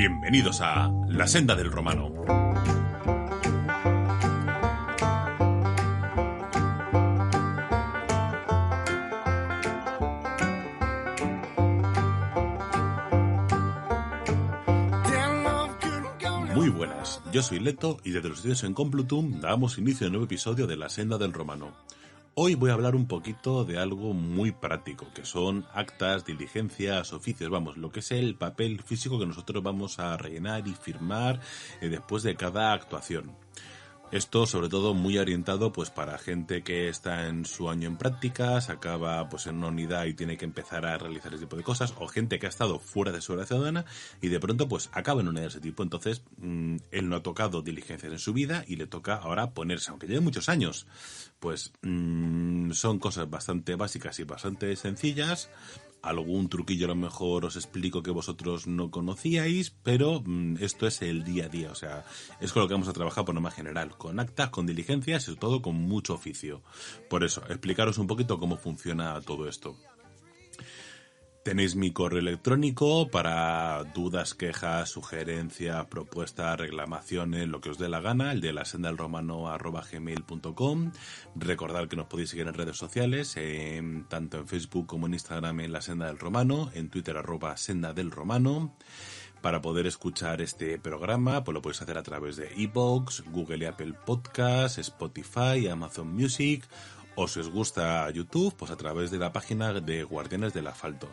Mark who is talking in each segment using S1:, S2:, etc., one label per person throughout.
S1: Bienvenidos a La Senda del Romano. Muy buenas, yo soy Leto y desde los estudios en Complutum damos inicio a un nuevo episodio de La Senda del Romano. Hoy voy a hablar un poquito de algo muy práctico, que son actas, diligencias, oficios, vamos, lo que es el papel físico que nosotros vamos a rellenar y firmar después de cada actuación. Esto sobre todo muy orientado pues para gente que está en su año en prácticas, acaba pues en una unidad y tiene que empezar a realizar ese tipo de cosas, o gente que ha estado fuera de seguridad ciudadana y de pronto pues acaba en una de ese tipo. Entonces él no ha tocado diligencias en su vida y le toca ahora ponerse, aunque lleve muchos años, pues son cosas bastante básicas y bastante sencillas. Algún truquillo a lo mejor os explico que vosotros no conocíais, pero esto es el día a día, o sea, es con lo que vamos a trabajar por norma general, con actas, con diligencias y sobre todo con mucho oficio. Por eso, explicaros un poquito cómo funciona todo esto. Tenéis mi correo electrónico para dudas, quejas, sugerencias, propuestas, reclamaciones, lo que os dé la gana, el de lasendalromano@gmail.com. Recordad que nos podéis seguir en redes sociales, tanto en Facebook como en Instagram en La Senda del Romano, en Twitter @Senda del Romano. Para poder escuchar este programa, pues lo podéis hacer a través de iVoox, Google y Apple Podcasts, Spotify, Amazon Music, o si os gusta YouTube, pues a través de la página de Guardianes del Asfalto.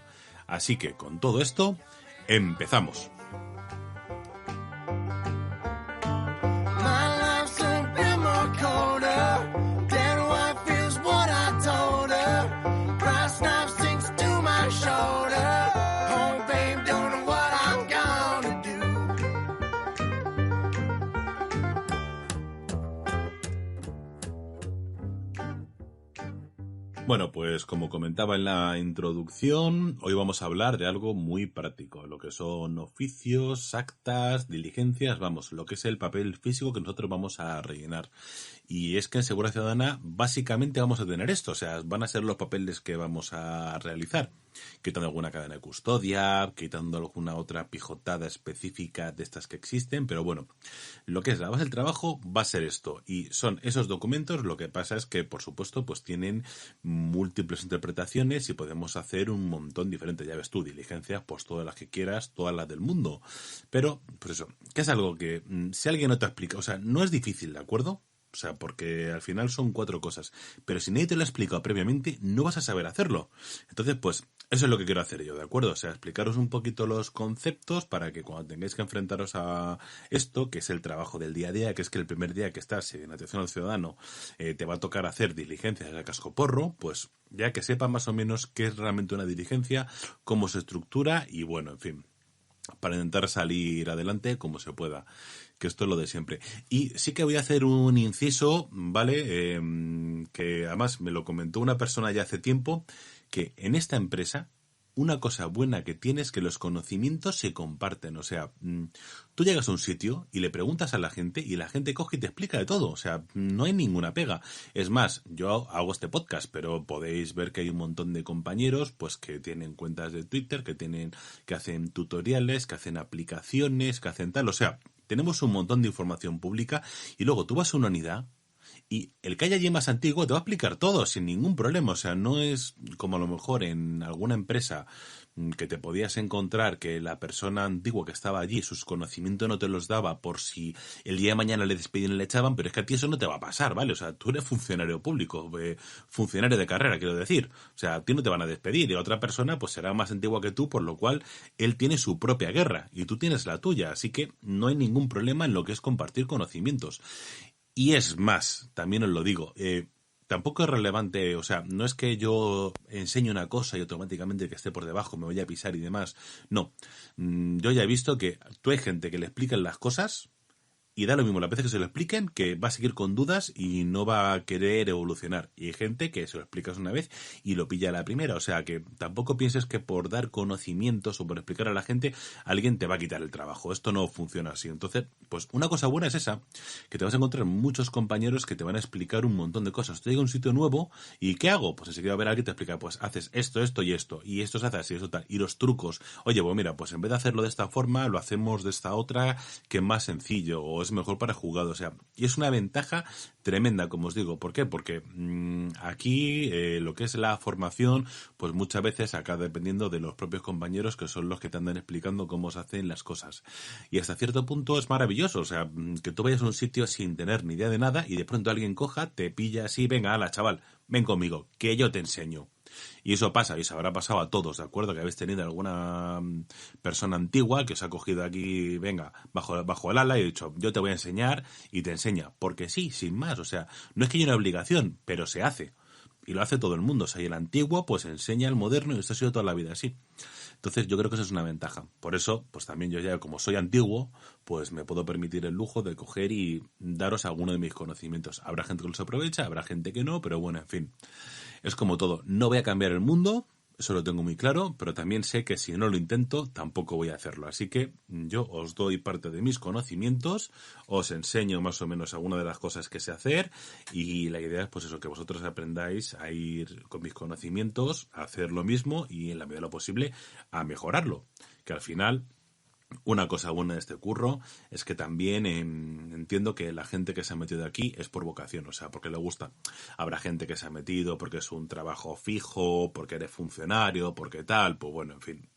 S1: Así que con todo esto, empezamos. Bueno, pues como comentaba en la introducción, hoy vamos a hablar de algo muy práctico, lo que son oficios, actas, diligencias, vamos, lo que es el papel físico que nosotros vamos a rellenar. Y es que en Seguridad Ciudadana básicamente vamos a tener esto, o sea, van a ser los papeles que vamos a realizar, quitando alguna cadena de custodia, quitando alguna otra pijotada específica de estas que existen, pero bueno, lo que es la base del trabajo va a ser esto, y son esos documentos. Lo que pasa es que, por supuesto, pues tienen múltiples interpretaciones y podemos hacer un montón diferente. Ya ves tú, diligencias, pues todas las que quieras, todas las del mundo. Pero, pues eso, que es algo que si alguien no te explica, o sea, no es difícil, ¿de acuerdo? O sea, porque al final son 4 cosas. Pero si nadie te lo ha explicado previamente, no vas a saber hacerlo. Entonces, pues, eso es lo que quiero hacer yo, ¿de acuerdo? O sea, explicaros un poquito los conceptos para que cuando tengáis que enfrentaros a esto, que es el trabajo del día a día, que es que el primer día que estás en atención al ciudadano te va a tocar hacer diligencias a cascoporro, pues ya que sepa más o menos qué es realmente una diligencia, cómo se estructura y bueno, en fin, para intentar salir adelante como se pueda, que esto es lo de siempre. Y sí que voy a hacer un inciso, ¿vale? Que además me lo comentó una persona ya hace tiempo, que en esta empresa una cosa buena que tiene es que los conocimientos se comparten. O sea, tú llegas a un sitio y le preguntas a la gente y la gente coge y te explica de todo. O sea, no hay ninguna pega. Es más, yo hago este podcast, pero podéis ver que hay un montón de compañeros pues que tienen cuentas de Twitter, que hacen tutoriales, que hacen aplicaciones, que hacen tal. O sea, tenemos un montón de información pública y luego tú vas a una unidad y el que haya allí más antiguo te va a explicar todo sin ningún problema. O sea, no es como a lo mejor en alguna empresa que te podías encontrar que la persona antigua que estaba allí, sus conocimientos no te los daba por si el día de mañana le despedían y le echaban, pero es que a ti eso no te va a pasar, ¿vale? O sea, tú eres funcionario público, funcionario de carrera, quiero decir. O sea, a ti no te van a despedir y a otra persona pues será más antigua que tú, por lo cual él tiene su propia guerra y tú tienes la tuya. Así que no hay ningún problema en lo que es compartir conocimientos. Y es más, también os lo digo, tampoco es relevante, o sea, no es que yo enseñe una cosa y automáticamente el que esté por debajo me vaya a pisar y demás. No, yo ya he visto que tú hay gente que le explican las cosas y da lo mismo las veces que se lo expliquen, que va a seguir con dudas y no va a querer evolucionar. Y hay gente que se lo explicas una vez y lo pilla a la primera. O sea que tampoco pienses que por dar conocimientos o por explicar a la gente, alguien te va a quitar el trabajo. Esto no funciona así. Entonces, pues una cosa buena es esa, que te vas a encontrar muchos compañeros que te van a explicar un montón de cosas. Tú llegas a un sitio nuevo y ¿qué hago? Pues enseguida va a haber alguien que te explica, pues haces esto, esto y esto. Y esto se hace así, esto tal. Y los trucos. Oye, pues mira, pues en vez de hacerlo de esta forma, lo hacemos de esta otra, que es más sencillo o es mejor para jugado. O sea, y es una ventaja tremenda, como os digo. ¿Por qué? Porque aquí lo que es la formación, pues muchas veces acaba dependiendo de los propios compañeros que son los que te andan explicando cómo se hacen las cosas. Y hasta cierto punto es maravilloso. O sea, que tú vayas a un sitio sin tener ni idea de nada y de pronto alguien coja, te pilla así, venga, ala, chaval, ven conmigo, que yo te enseño. Y eso pasa, y se habrá pasado a todos, ¿de acuerdo? Que habéis tenido alguna persona antigua que os ha cogido aquí, venga, bajo el ala y ha dicho, yo te voy a enseñar y te enseña. Porque sí, sin más, o sea, no es que haya una obligación, pero se hace. Y lo hace todo el mundo. O sea, y el antiguo pues enseña al moderno y esto ha sido toda la vida así. Entonces yo creo que eso es una ventaja. Por eso, pues también yo ya como soy antiguo, pues me puedo permitir el lujo de coger y daros alguno de mis conocimientos. Habrá gente que los aprovecha, habrá gente que no, pero bueno, en fin. Es como todo. No voy a cambiar el mundo, eso lo tengo muy claro, pero también sé que si no lo intento, tampoco voy a hacerlo. Así que yo os doy parte de mis conocimientos, os enseño más o menos algunas de las cosas que sé hacer y la idea es pues eso, que vosotros aprendáis a ir con mis conocimientos, a hacer lo mismo y en la medida de lo posible a mejorarlo. Que al final una cosa buena de este curro es que también entiendo que la gente que se ha metido aquí es por vocación, o sea, porque le gusta. Habrá gente que se ha metido porque es un trabajo fijo, porque eres funcionario, porque tal, pues bueno, en fin.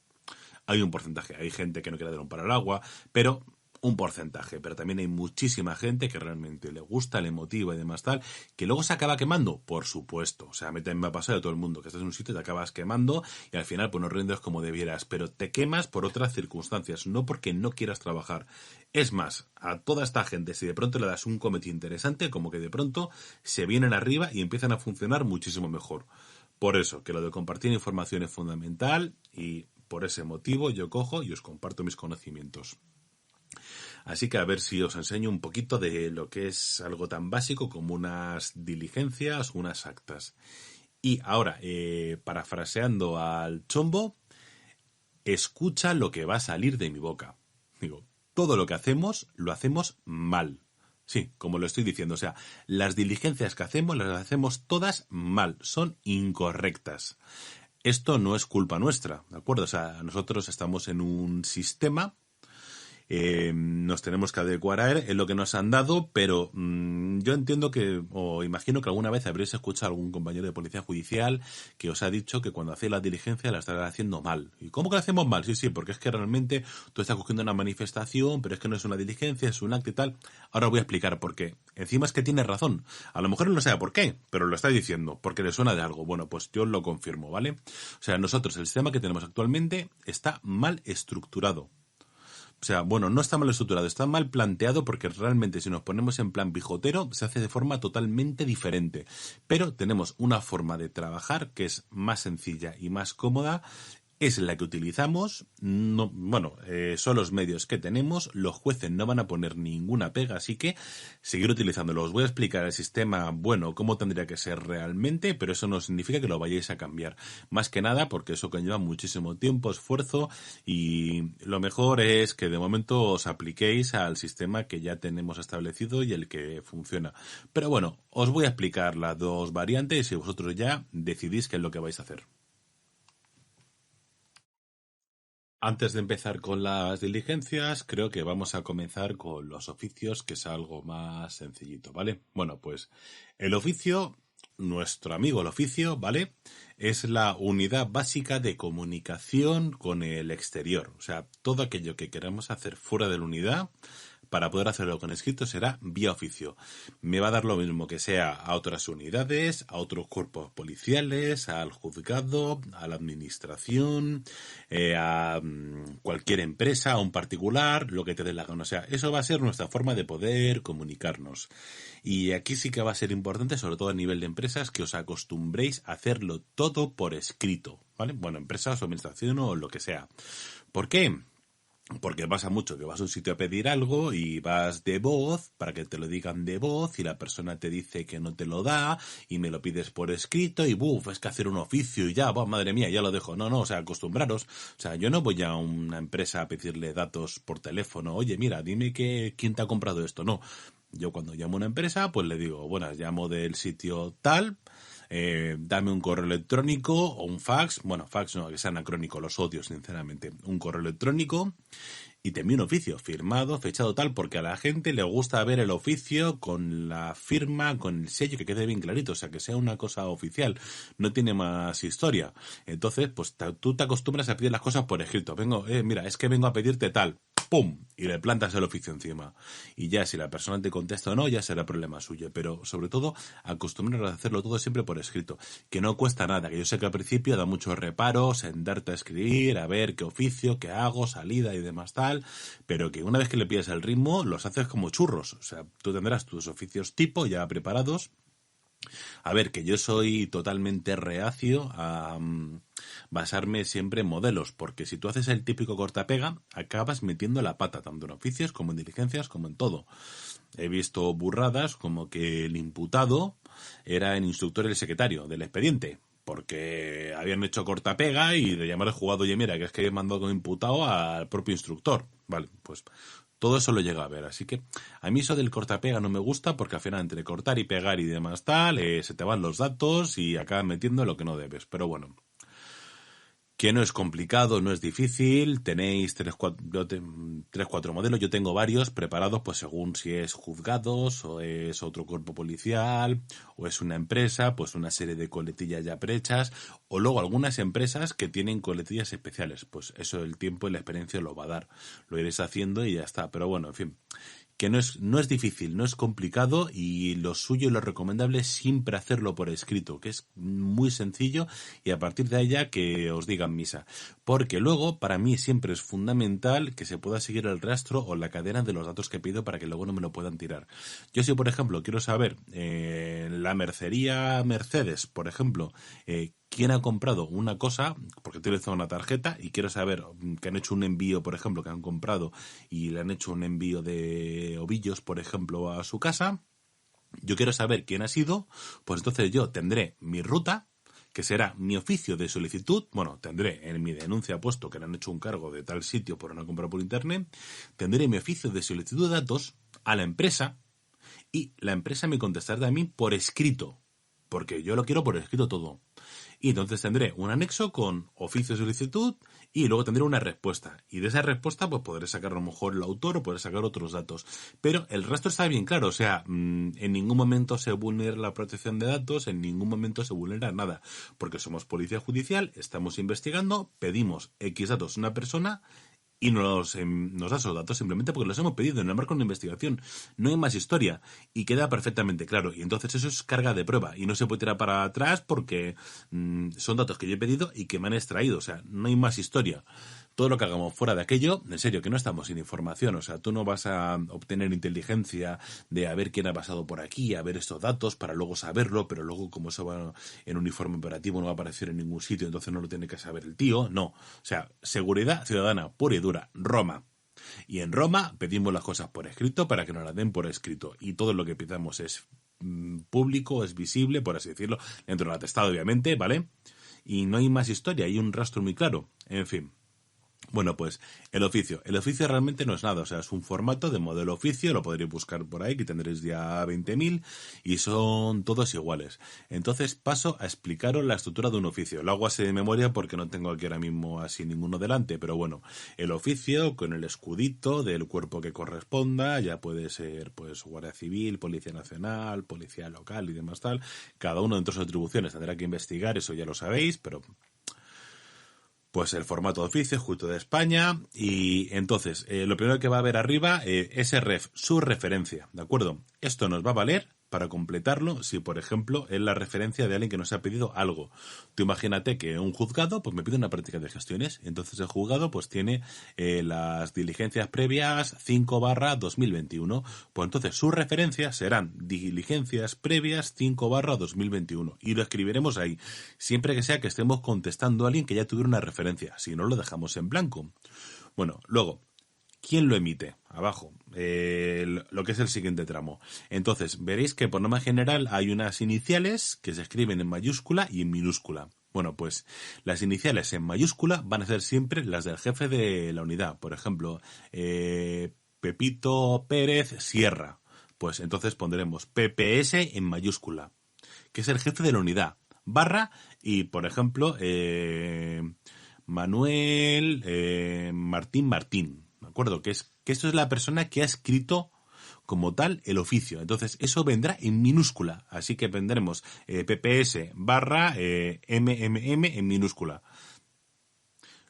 S1: Hay un porcentaje, hay gente que no quiere dar un palo al agua, pero un porcentaje, pero también hay muchísima gente que realmente le gusta, le motiva y demás tal, que luego se acaba quemando, por supuesto, o sea, a mí también me ha pasado a todo el mundo, que estás en un sitio y te acabas quemando y al final pues no rindes como debieras, pero te quemas por otras circunstancias, no porque no quieras trabajar. Es más, a toda esta gente, si de pronto le das un cometido interesante, como que de pronto se vienen arriba y empiezan a funcionar muchísimo mejor. Por eso, que lo de compartir información es fundamental y por ese motivo yo cojo y os comparto mis conocimientos. Así que a ver si os enseño un poquito de lo que es algo tan básico como unas diligencias, unas actas. Y ahora, parafraseando al chombo, escucha lo que va a salir de mi boca. Digo, todo lo que hacemos, lo hacemos mal. Sí, como lo estoy diciendo, o sea, las diligencias que hacemos las hacemos todas mal, son incorrectas. Esto no es culpa nuestra, ¿de acuerdo? O sea, nosotros estamos en un sistema, nos tenemos que adecuar a él, es lo que nos han dado, pero yo entiendo que, o imagino que alguna vez habréis escuchado a algún compañero de policía judicial que os ha dicho que cuando hacéis la diligencia la estarán haciendo mal. ¿Y cómo que la hacemos mal? Sí, sí, porque es que realmente tú estás cogiendo una manifestación, pero es que no es una diligencia, es un acto y tal. Ahora os voy a explicar por qué. Encima es que tiene razón. A lo mejor no sabe por qué, pero lo está diciendo, porque le suena de algo. Bueno, pues yo lo confirmo, ¿vale? O sea, nosotros, el sistema que tenemos actualmente está mal estructurado. O sea, bueno, no está mal estructurado, está mal planteado porque realmente si nos ponemos en plan pijotero se hace de forma totalmente diferente. Pero tenemos una forma de trabajar que es más sencilla y más cómoda. Es la que utilizamos, no, bueno, son los medios que tenemos, los jueces no van a poner ninguna pega, así que seguir utilizándolo. Os voy a explicar el sistema, bueno, cómo tendría que ser realmente, pero eso no significa que lo vayáis a cambiar. Más que nada porque eso conlleva muchísimo tiempo, esfuerzo y lo mejor es que de momento os apliquéis al sistema que ya tenemos establecido y el que funciona. Pero bueno, os voy a explicar las dos variantes y vosotros ya decidís qué es lo que vais a hacer. Antes de empezar con las diligencias, creo que vamos a comenzar con los oficios, que es algo más sencillito, ¿vale? Bueno, pues el oficio, nuestro amigo el oficio, ¿vale? Es la unidad básica de comunicación con el exterior. O sea, todo aquello que queramos hacer fuera de la unidad, para poder hacerlo con escrito será vía oficio. Me va a dar lo mismo que sea a otras unidades, a otros cuerpos policiales, al juzgado, a la administración, a cualquier empresa, a un particular, lo que te dé la gana. O sea, eso va a ser nuestra forma de poder comunicarnos. Y aquí sí que va a ser importante, sobre todo a nivel de empresas, que os acostumbréis a hacerlo todo por escrito, ¿vale? Bueno, empresas o administración o lo que sea. ¿Por qué? Porque pasa mucho que vas a un sitio a pedir algo y vas de voz para que te lo digan de voz y la persona te dice que no te lo da y me lo pides por escrito y buf, es que hacer un oficio y ya, madre mía, ya lo dejo. No, o sea, acostumbraros. O sea, yo no voy a una empresa a pedirle datos por teléfono. Oye, mira, dime quién te ha comprado esto. No. Yo cuando llamo a una empresa, pues le digo, bueno, llamo del sitio tal, dame un correo electrónico o un fax. Bueno, fax no, que sea anacrónico, los odio, sinceramente. Un correo electrónico y te envío un oficio firmado, fechado tal, porque a la gente le gusta ver el oficio con la firma, con el sello, que quede bien clarito, o sea, que sea una cosa oficial, no tiene más historia. Entonces, pues tú te acostumbras a pedir las cosas por escrito. Mira, es que vengo a pedirte tal. ¡Pum! Y le plantas el oficio encima. Y ya, si la persona te contesta o no, ya será problema suyo. Pero, sobre todo, acostumbrar a hacerlo todo siempre por escrito. Que no cuesta nada. Que yo sé que al principio da muchos reparos en darte a escribir, a ver qué oficio, qué hago, salida y demás tal. Pero que una vez que le pides el ritmo, los haces como churros. O sea, tú tendrás tus oficios tipo ya preparados. A ver, que yo soy totalmente reacio a basarme siempre en modelos, porque si tú haces el típico cortapega, acabas metiendo la pata, tanto en oficios como en diligencias, como en todo. He visto burradas como que el imputado era el instructor y el secretario del expediente, porque habían hecho cortapega y de llamar al juzgado, oye, mira, que es que he mandado como imputado al propio instructor. Vale, pues todo eso lo llega a ver, así que a mí eso del cortapega no me gusta porque al final entre cortar y pegar y demás tal, se te van los datos y acabas metiendo lo que no debes, pero bueno. Que no es complicado, no es difícil, tenéis 3-4 modelos, yo tengo varios preparados pues según si es juzgados o es otro cuerpo policial o es una empresa, pues una serie de coletillas ya prehechas o luego algunas empresas que tienen coletillas especiales, pues eso el tiempo y la experiencia lo va a dar, lo iréis haciendo y ya está, pero bueno, en fin, que no es difícil, no es complicado y lo suyo y lo recomendable es siempre hacerlo por escrito, que es muy sencillo y a partir de allá que os digan misa. Porque luego, para mí siempre es fundamental que se pueda seguir el rastro o la cadena de los datos que pido para que luego no me lo puedan tirar. Yo si, por ejemplo, quiero saber la mercería Mercedes, por ejemplo, quién ha comprado una cosa, porque utilizo una tarjeta y quiero saber que han hecho un envío, por ejemplo, que han comprado y le han hecho un envío de ovillos, por ejemplo, a su casa, yo quiero saber quién ha sido, pues entonces yo tendré mi ruta, que será mi oficio de solicitud, bueno, tendré en mi denuncia puesto que le han hecho un cargo de tal sitio por una compra por internet, tendré mi oficio de solicitud de datos a la empresa y la empresa me contestará a mí por escrito, porque yo lo quiero por escrito todo. Y entonces tendré un anexo con oficio de solicitud y luego tendré una respuesta. Y de esa respuesta pues podré sacar a lo mejor el autor o podré sacar otros datos. Pero el resto está bien claro, o sea, en ningún momento se vulnera la protección de datos, en ningún momento se vulnera nada. Porque somos policía judicial, estamos investigando, pedimos X datos a una persona y nos da esos datos simplemente porque los hemos pedido en el marco de una investigación. No hay más historia y queda perfectamente claro. Y entonces eso es carga de prueba y no se puede tirar para atrás porque son datos que yo he pedido y que me han extraído. O sea, no hay más historia. Todo lo que hagamos fuera de aquello, en serio, que no estamos sin información. O sea, tú no vas a obtener inteligencia de a ver quién ha pasado por aquí, a ver estos datos para luego saberlo, pero luego como eso va en un informe operativo no va a aparecer en ningún sitio, entonces no lo tiene que saber el tío. No. O sea, seguridad ciudadana pura y dura. Roma. Y en Roma pedimos las cosas por escrito para que nos las den por escrito. Y todo lo que pidamos es público, es visible, por así decirlo, dentro del atestado, obviamente, ¿vale? Y no hay más historia, hay un rastro muy claro. En fin. Bueno, pues el oficio. El oficio realmente no es nada, o sea, es un formato de modelo oficio, lo podréis buscar por ahí, que tendréis ya 20.000 y son todos iguales. Entonces paso a explicaros la estructura de un oficio. Lo hago así de memoria porque no tengo aquí ahora mismo así ninguno delante, pero bueno, el oficio con el escudito del cuerpo que corresponda, ya puede ser pues Guardia Civil, Policía Nacional, Policía Local y demás tal. Cada uno dentro de sus atribuciones tendrá que investigar, eso ya lo sabéis, pero pues el formato de oficio, justo de España, y entonces, lo primero que va a haber arriba, ese ref, su referencia, ¿de acuerdo? Esto nos va a valer para completarlo si, por ejemplo, es la referencia de alguien que nos ha pedido algo. Tú imagínate que un juzgado pues me pide una práctica de gestiones, entonces el juzgado pues tiene las diligencias previas 5/2021, pues entonces sus referencias serán diligencias previas 5/2021 y lo escribiremos ahí, siempre que sea que estemos contestando a alguien que ya tuviera una referencia, si no lo dejamos en blanco. Bueno, luego, ¿quién lo emite? Abajo, lo que es el siguiente tramo. Entonces, veréis que por norma general hay unas iniciales que se escriben en mayúscula y en minúscula. Bueno, pues las iniciales en mayúscula van a ser siempre las del jefe de la unidad. Por ejemplo, Pepito Pérez Sierra. Pues entonces pondremos PPS en mayúscula, que es el jefe de la unidad, barra, y por ejemplo, Manuel Martín, ¿de acuerdo? Que esto es la persona que ha escrito como tal el oficio. Entonces, eso vendrá en minúscula. Así que tendremos PPS barra MMM en minúscula.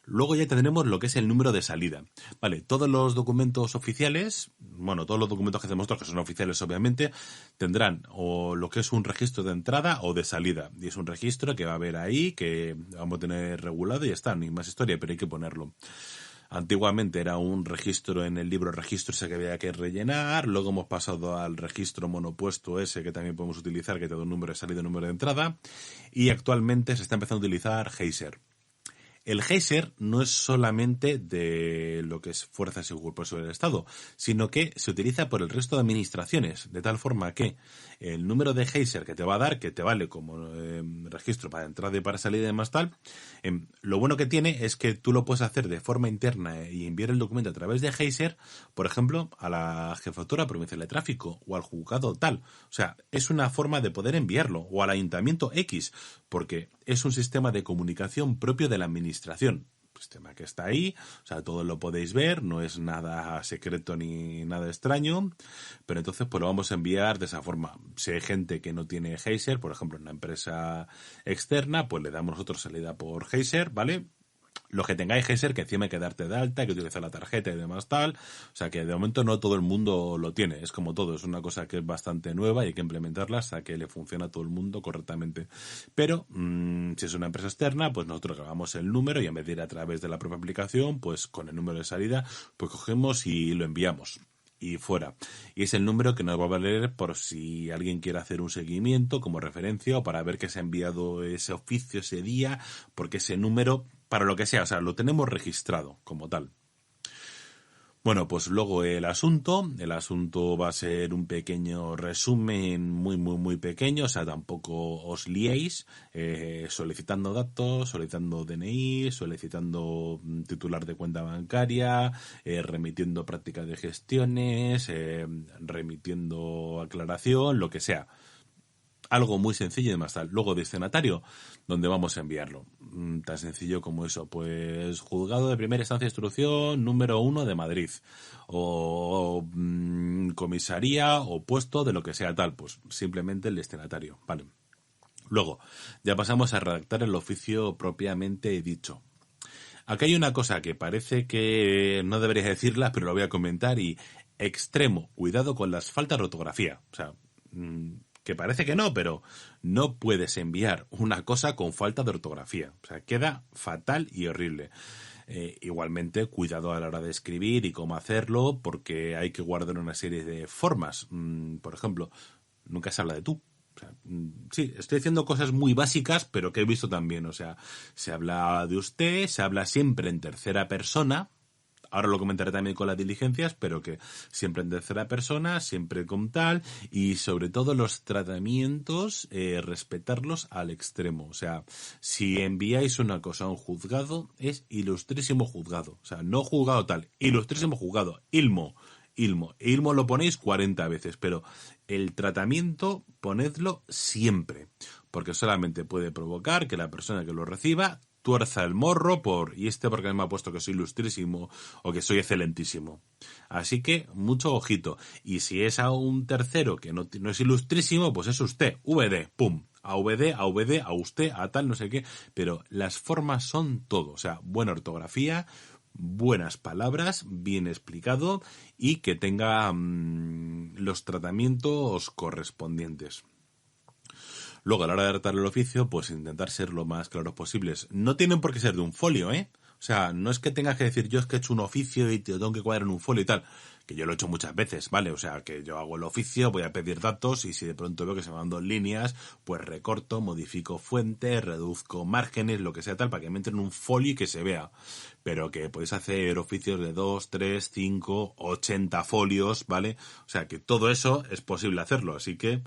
S1: Luego ya tendremos lo que es el número de salida. Vale, todos los documentos oficiales, bueno, todos los documentos que hacemos nosotros, que son oficiales obviamente, tendrán o lo que es un registro de entrada o de salida. Y es un registro que va a haber ahí, que vamos a tener regulado y ya está, ni más historia, pero hay que ponerlo. Antiguamente era un registro en el libro registro ese que había que rellenar, luego hemos pasado al registro monopuesto ese que también podemos utilizar, que te da un número de salida y un número de entrada, y actualmente se está empezando a utilizar Heiser. El Heiser no es solamente de lo que es fuerzas y cuerpos del Estado, sino que se utiliza por el resto de administraciones, de tal forma que el número de Heiser que te va a dar, que te vale como registro para entrada y para salida y demás tal, lo bueno que tiene es que tú lo puedes hacer de forma interna y enviar el documento a través de Heiser, por ejemplo, a la Jefatura Provincial de Tráfico o al juzgado tal. O sea, es una forma de poder enviarlo, o al Ayuntamiento X, porque es un sistema de comunicación propio de la administración. Sistema que está ahí, o sea, todo lo podéis ver, no es nada secreto ni nada extraño, pero entonces pues lo vamos a enviar de esa forma. Si hay gente que no tiene Heiser, por ejemplo, en una empresa externa, pues le damos nosotros salida por Heiser, ¿vale? Los que tengáis Heiser, que encima hay que darte de alta, hay que utilizar la tarjeta y demás tal. O sea que de momento no todo el mundo lo tiene. Es como todo, es una cosa que es bastante nueva y hay que implementarla hasta que le funcione a todo el mundo correctamente. Pero si es una empresa externa, pues nosotros grabamos el número y en vez de ir a través de la propia aplicación, pues con el número de salida, pues cogemos y lo enviamos. Y fuera. Y es el número que nos va a valer por si alguien quiere hacer un seguimiento como referencia o para ver que se ha enviado ese oficio ese día, porque ese número, para lo que sea, o sea, lo tenemos registrado como tal. Bueno, pues luego el asunto va a ser un pequeño resumen muy pequeño, o sea, tampoco os liéis, solicitando datos, solicitando DNI, solicitando titular de cuenta bancaria, remitiendo prácticas de gestiones, remitiendo aclaración, lo que sea. Algo muy sencillo y demás tal. Luego destinatario, donde vamos a enviarlo. Tan sencillo como eso. Pues juzgado de primera instancia de instrucción número 1 de Madrid. O comisaría o puesto de lo que sea tal. Pues simplemente el destinatario. Vale. Luego, ya pasamos a redactar el oficio propiamente dicho. Aquí hay una cosa que parece que no debería decirla, pero lo voy a comentar y extremo, cuidado con las faltas de ortografía. O sea, que parece que no, pero no puedes enviar una cosa con falta de ortografía. O sea, queda fatal y horrible. Igualmente, cuidado a la hora de escribir y cómo hacerlo, porque hay que guardar una serie de formas. Por ejemplo, nunca se habla de tú. O sea, sí, estoy diciendo cosas muy básicas, pero que he visto también. O sea, se habla de usted, se habla siempre en tercera persona. Ahora lo comentaré también con las diligencias, pero que siempre en tercera persona, siempre con tal, y sobre todo los tratamientos, respetarlos al extremo. O sea, si enviáis una cosa a un juzgado, es ilustrísimo juzgado. O sea, no juzgado tal, ilustrísimo juzgado, ilmo. Ilmo lo ponéis 40 veces, pero el tratamiento ponedlo siempre, porque solamente puede provocar que la persona que lo reciba tuerza el morro porque me ha puesto que soy ilustrísimo o que soy excelentísimo. Así que mucho ojito. Y si es a un tercero que no es ilustrísimo, pues es usted, VD, pum. A VD, a usted, a tal, no sé qué. Pero las formas son todo. O sea, buena ortografía, buenas palabras, bien explicado y que tenga los tratamientos correspondientes. Luego, a la hora de redactar el oficio, pues intentar ser lo más claros posibles. No tienen por qué ser de un folio, ¿eh? O sea, no es que tengas que decir yo es que he hecho un oficio y te lo tengo que cuadrar en un folio y tal, que yo lo he hecho muchas veces, ¿vale? O sea, que yo hago el oficio, voy a pedir datos y si de pronto veo que se me van 2 líneas, pues recorto, modifico fuentes, reduzco márgenes, lo que sea tal, para que me entre en un folio y que se vea. Pero que podéis hacer oficios de 2, 3, 5, 80 folios, ¿vale? O sea, que todo eso es posible hacerlo, así que...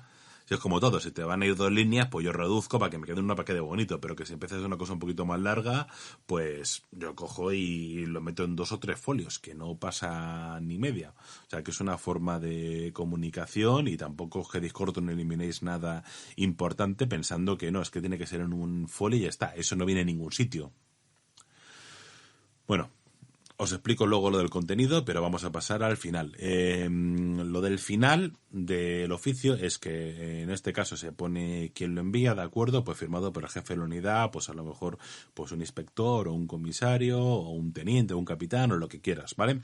S1: Si es como todo, si te van a ir 2 líneas, pues yo reduzco para que me quede una para que quede bonito, pero que si empiezas una cosa un poquito más larga, pues yo cojo y lo meto en 2 o 3 folios, que no pasa ni media. O sea, que es una forma de comunicación y tampoco os quedéis corto, no eliminéis nada importante pensando que no, es que tiene que ser en un folio y ya está. Eso no viene en ningún sitio. Bueno, os explico luego lo del contenido, pero vamos a pasar al final. Lo del final del oficio es que en este caso se pone quién lo envía, ¿de acuerdo? Pues firmado por el jefe de la unidad, pues a lo mejor pues un inspector o un comisario o un teniente o un capitán o lo que quieras, ¿vale?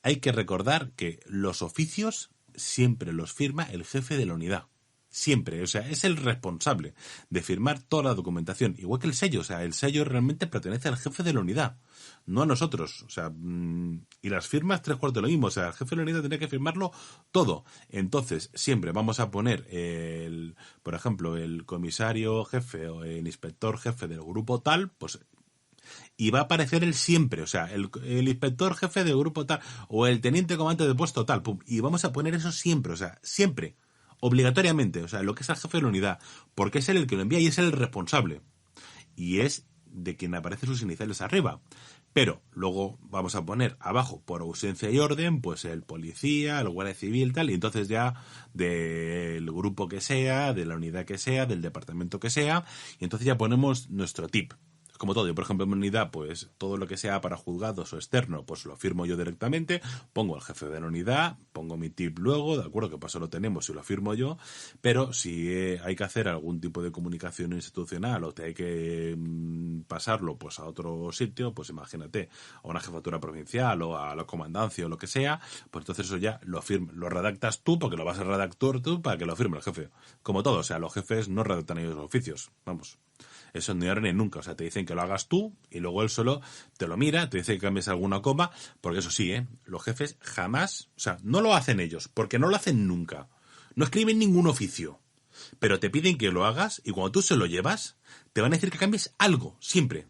S1: Hay que recordar que los oficios siempre los firma el jefe de la unidad. Siempre, o sea, es el responsable de firmar toda la documentación, igual que el sello, o sea, el sello realmente pertenece al jefe de la unidad, no a nosotros, o sea, y las firmas 3/4 de lo mismo, o sea, el jefe de la unidad tiene que firmarlo todo. Entonces, siempre vamos a poner por ejemplo, el comisario jefe o el inspector jefe del grupo tal, pues y va a aparecer el siempre, o sea, el inspector jefe del grupo tal, o el teniente comandante de puesto tal, pum, y vamos a poner eso siempre, o sea, siempre, obligatoriamente, o sea, lo que es el jefe de la unidad, porque es él el que lo envía y es él el responsable, y es de quien aparecen sus iniciales arriba. Pero luego vamos a poner abajo, por ausencia y orden, pues el policía, el guardia civil, tal, y entonces ya del grupo que sea, de la unidad que sea, del departamento que sea, y entonces ya ponemos nuestro tip. Como todo, yo por ejemplo en mi unidad, pues todo lo que sea para juzgados o externo, pues lo firmo yo directamente, pongo al jefe de la unidad, pongo mi tip luego, de acuerdo, que paso lo tenemos y lo firmo yo, pero si hay que hacer algún tipo de comunicación institucional o te hay que pasarlo pues a otro sitio, pues imagínate, a una jefatura provincial o a la comandancia o lo que sea, pues entonces eso ya lo redactas tú porque lo vas a redactar tú para que lo firme el jefe. Como todo, o sea, los jefes no redactan ellos los oficios, vamos. Eso ni ahora ni nunca, o sea, te dicen que lo hagas tú y luego él solo te lo mira, te dice que cambies alguna coma, porque eso sí, los jefes jamás, o sea, no lo hacen ellos, porque no lo hacen nunca, no escriben ningún oficio, pero te piden que lo hagas y cuando tú se lo llevas, te van a decir que cambies algo, siempre,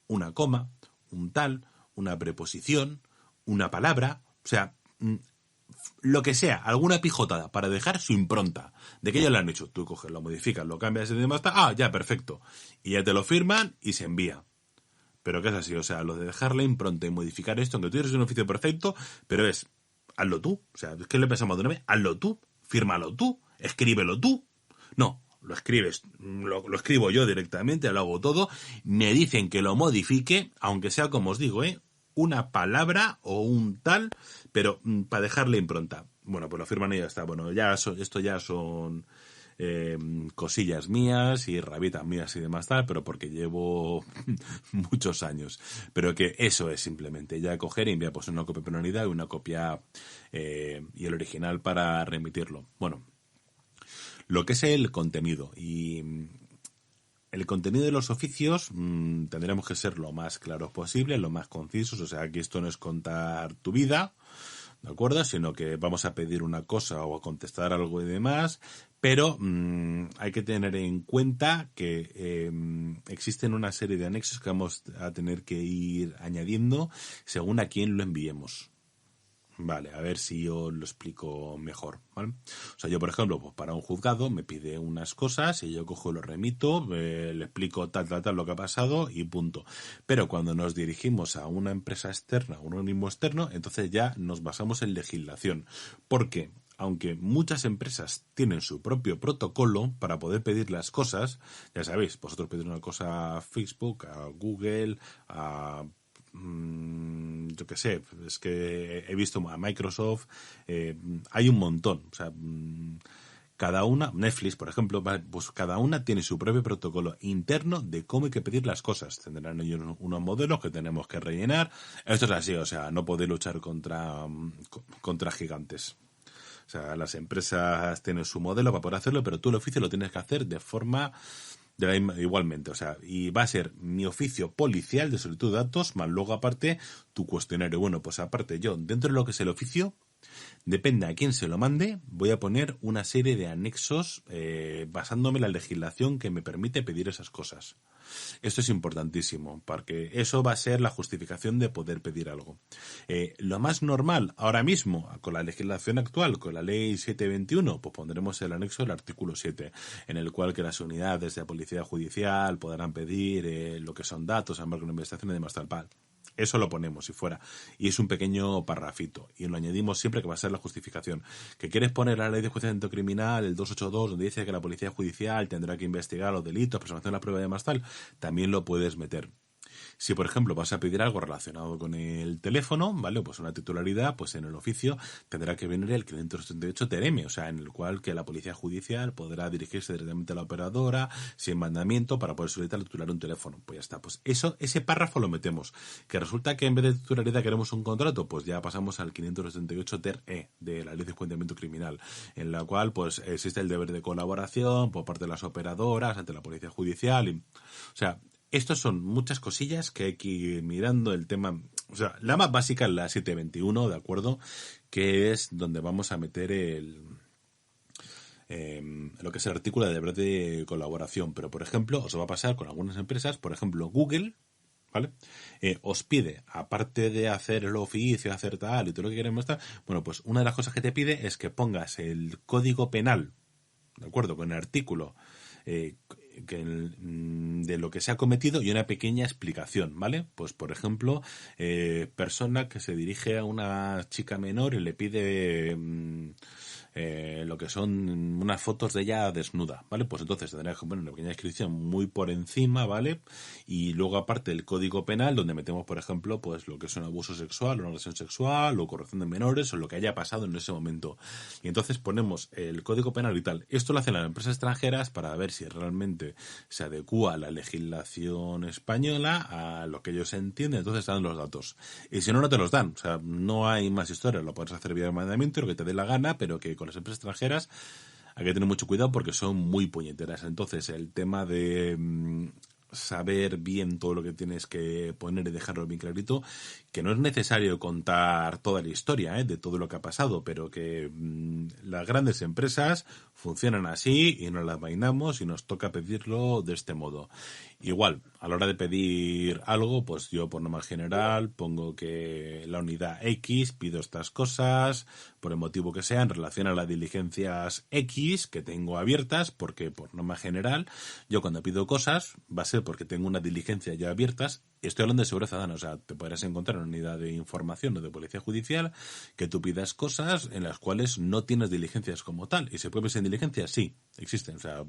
S1: una coma, un tal, una preposición, una palabra, o sea, lo que sea, alguna pijotada para dejar su impronta de que ellos lo han hecho. Tú coges, lo modificas, lo cambias y demás, ya, perfecto. Y ya te lo firman y se envía. Pero que es así, o sea, lo de dejar la impronta y modificar esto, aunque tú eres un oficio perfecto, pero es, hazlo tú. O sea, es que le pensamos de una vez, hazlo tú, fírmalo tú, escríbelo tú. No, lo escribes, lo escribo yo directamente, lo hago todo. Me dicen que lo modifique, aunque sea como os digo, una palabra o un tal, pero para dejarle impronta. Bueno, pues lo firman y ya está. Bueno, esto ya son cosillas mías y rabitas mías y demás tal, pero porque llevo muchos años. Pero que eso es simplemente ya coger y enviar pues una copia penalidad y una copia y el original para remitirlo. Bueno, lo que es el contenido y el contenido de los oficios tendremos que ser lo más claros posible, lo más concisos, o sea, aquí esto no es contar tu vida, ¿de acuerdo? Sino que vamos a pedir una cosa o a contestar algo y demás, pero hay que tener en cuenta que existen una serie de anexos que vamos a tener que ir añadiendo según a quién lo enviemos. Vale, a ver si yo lo explico mejor, ¿vale? O sea, yo, por ejemplo, pues para un juzgado me pide unas cosas y yo cojo y lo remito, le explico tal lo que ha pasado y punto. Pero cuando nos dirigimos a una empresa externa, a un organismo externo, entonces ya nos basamos en legislación. Porque, aunque muchas empresas tienen su propio protocolo para poder pedir las cosas, ya sabéis, vosotros pedís una cosa a Facebook, a Google, a yo qué sé, es que he visto a Microsoft, hay un montón, o sea, cada una, Netflix, por ejemplo, pues cada una tiene su propio protocolo interno de cómo hay que pedir las cosas. Tendrán ellos unos modelos que tenemos que rellenar. Esto es así, o sea, no podéis luchar contra gigantes. O sea, las empresas tienen su modelo para poder hacerlo, pero tú el oficio lo tienes que hacer de forma igualmente, o sea, y va a ser mi oficio policial de solicitud de datos, más luego aparte tu cuestionario. Bueno, pues aparte yo, dentro de lo que es el oficio, depende a quién se lo mande, voy a poner una serie de anexos basándome en la legislación que me permite pedir esas cosas. Esto es importantísimo, porque eso va a ser la justificación de poder pedir algo. Lo más normal, ahora mismo, con la legislación actual, con la ley 721, pues pondremos el anexo del artículo 7, en el cual que las unidades de la policía judicial podrán pedir lo que son datos, a marco de investigación y demás tal. Eso lo ponemos si fuera. Y es un pequeño parrafito. Y lo añadimos siempre que va a ser la justificación. ¿Que quieres poner la ley de enjuiciamiento criminal, el 282, donde dice que la policía judicial tendrá que investigar los delitos, presentación de la prueba y demás tal? También lo puedes meter. Si, por ejemplo, vas a pedir algo relacionado con el teléfono, ¿vale? Pues una titularidad, pues en el oficio tendrá que venir el 538 TRM, o sea, en el cual que la policía judicial podrá dirigirse directamente a la operadora sin mandamiento para poder solicitar titular un teléfono. Pues ya está. Pues eso, ese párrafo lo metemos. Que resulta que en vez de titularidad queremos un contrato, pues ya pasamos al 538 TRE de la ley de enjuiciamiento criminal, en la cual pues existe el deber de colaboración por parte de las operadoras ante la policía judicial. O sea, estos son muchas cosillas que hay que ir mirando el tema. O sea, la más básica es la 721, ¿de acuerdo? Que es donde vamos a meter lo que es el artículo de deber de colaboración. Pero, por ejemplo, os va a pasar con algunas empresas, por ejemplo, Google, ¿vale? Os pide, aparte de hacer el oficio, hacer tal y todo lo que queremos estar, bueno, pues una de las cosas que te pide es que pongas el código penal, ¿de acuerdo? Con el artículo de lo que se ha cometido y una pequeña explicación, ¿vale? Pues, por ejemplo, persona que se dirige a una chica menor y le pide lo que son unas fotos de ella desnuda, ¿vale? Pues entonces tendrá que poner una pequeña descripción muy por encima, ¿vale? Y luego aparte el código penal, donde metemos, por ejemplo, pues lo que es un abuso sexual, una agresión sexual, o corrupción de menores, o lo que haya pasado en ese momento. Y entonces ponemos el código penal y tal. Esto lo hacen las empresas extranjeras para ver si realmente se adecúa la legislación española a lo que ellos entienden, entonces dan los datos. Y si no, no te los dan. O sea, no hay más historia. Lo puedes hacer vía mandamiento, lo que te dé la gana, pero que con las empresas extranjeras hay que tener mucho cuidado porque son muy puñeteras. Entonces, el tema de saber bien todo lo que tienes que poner y dejarlo bien clarito, que no es necesario contar toda la historia de todo lo que ha pasado, pero que las grandes empresas funcionan así y nos las vainamos y nos toca pedirlo de este modo. Igual, a la hora de pedir algo, pues yo por norma general pongo que la unidad X pido estas cosas, por el motivo que sea, en relación a las diligencias X que tengo abiertas, porque por norma general, yo cuando pido cosas, va a ser porque tengo unas diligencias ya abiertas. Estoy hablando de seguridad ciudadana, o sea, te podrás encontrar en una unidad de información o de policía judicial que tú pidas cosas en las cuales no tienes diligencias como tal. ¿Y se puede pedir en diligencias? Sí, existen. O sea,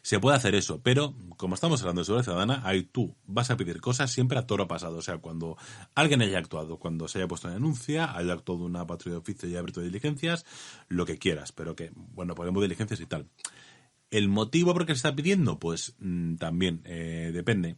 S1: se puede hacer eso, pero como estamos hablando de seguridad ciudadana, ahí tú vas a pedir cosas siempre a toro pasado. O sea, cuando alguien haya actuado, cuando se haya puesto en denuncia, haya actuado una patrulla de oficio y haya abierto diligencias, lo que quieras, pero que, bueno, ponemos diligencias y tal. ¿El motivo por qué se está pidiendo? Pues también depende.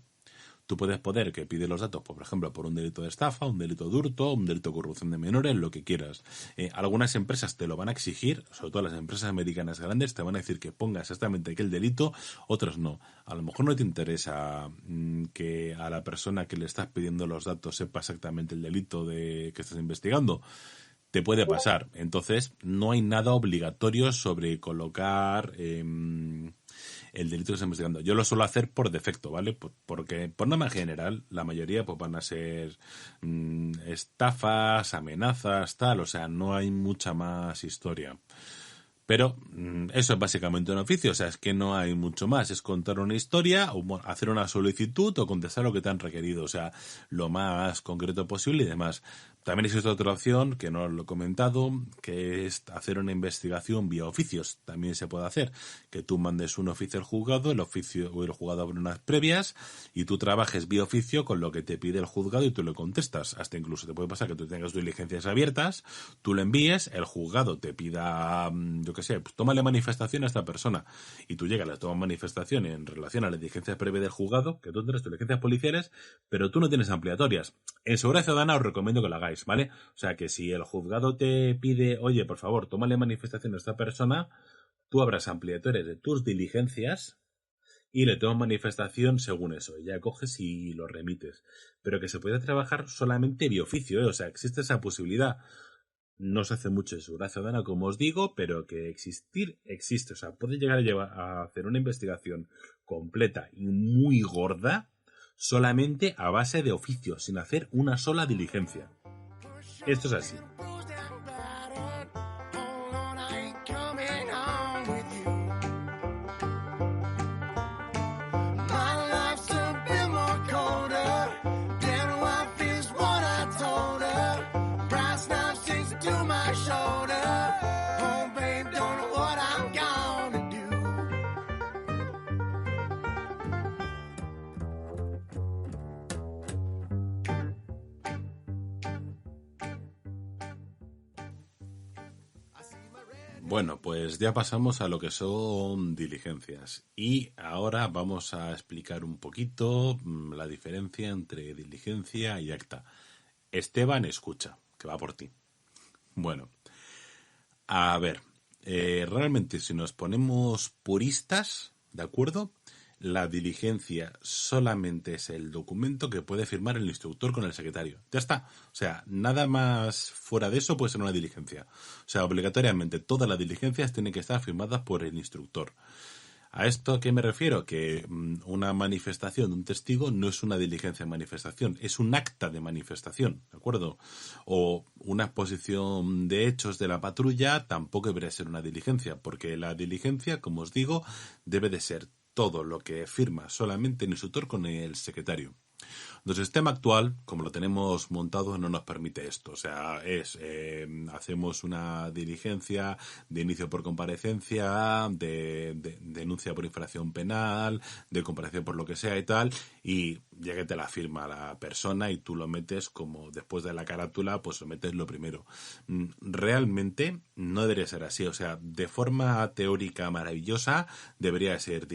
S1: Tú puedes poder que pide los datos, por ejemplo, por un delito de estafa, un delito de hurto, un delito de corrupción de menores, lo que quieras. Algunas empresas te lo van a exigir, sobre todo las empresas americanas grandes, te van a decir que ponga exactamente aquel delito, otras no. A lo mejor no te interesa que a la persona que le estás pidiendo los datos sepa exactamente el delito de que estás investigando. Te puede pasar. Entonces, no hay nada obligatorio sobre colocar el delito que está investigando. Yo lo suelo hacer por defecto, ¿vale? Porque, por norma general, la mayoría pues van a ser estafas, amenazas, tal. O sea, no hay mucha más historia. Pero eso es básicamente un oficio, o sea, es que no hay mucho más, es contar una historia, o hacer una solicitud o contestar lo que te han requerido, o sea, lo más concreto posible y demás. También existe otra opción, que no lo he comentado, que es hacer una investigación vía oficios. También se puede hacer, que tú mandes un oficio al juzgado, el oficio o el juzgado abre unas previas y tú trabajes vía oficio con lo que te pide el juzgado y tú le contestas. Hasta incluso te puede pasar que tú tengas diligencias abiertas, tú lo envíes, el juzgado te pida, yo qué sé, pues tómale manifestación a esta persona y tú llegas, le tomas manifestación en relación a la diligencia previa del juzgado, que tú tienes tus diligencias policiales, pero tú no tienes ampliatorias. En seguridad ciudadana os recomiendo que lo hagáis, ¿vale? O sea, que si el juzgado te pide, oye, por favor, tómale manifestación a esta persona, tú habrás ampliatorias de tus diligencias y le tomas manifestación según eso. Ya coges y lo remites. Pero que se puede trabajar solamente bioficio, ¿eh? O sea, existe esa posibilidad. No se hace mucho en seguridad ciudadana, como os digo, pero que existir existe. O sea, puede llegar a hacer una investigación completa y muy gorda solamente a base de oficio, sin hacer una sola diligencia. Esto es así. Bueno, pues ya pasamos a lo que son diligencias y ahora vamos a explicar un poquito la diferencia entre diligencia y acta. Esteban, escucha, que va por ti. Bueno, a ver, realmente si nos ponemos puristas, ¿de acuerdo? La diligencia solamente es el documento que puede firmar el instructor con el secretario. Ya está. O sea, nada más fuera de eso puede ser una diligencia. O sea, obligatoriamente todas las diligencias tienen que estar firmadas por el instructor. ¿A esto a qué me refiero? Que una manifestación de un testigo no es una diligencia de manifestación, es un acta de manifestación, ¿de acuerdo? O una exposición de hechos de la patrulla tampoco debería ser una diligencia, porque la diligencia, como os digo, debe de ser todo lo que firma solamente el instructor con el secretario. Nuestro sistema actual, como lo tenemos montado, no nos permite esto. O sea, hacemos una diligencia de inicio por comparecencia, de denuncia por infracción penal, de comparación por lo que sea y tal, y ya que te la firma la persona y tú lo metes como después de la carátula, pues lo metes lo primero. Realmente no debería ser así. O sea, de forma teórica maravillosa debería ser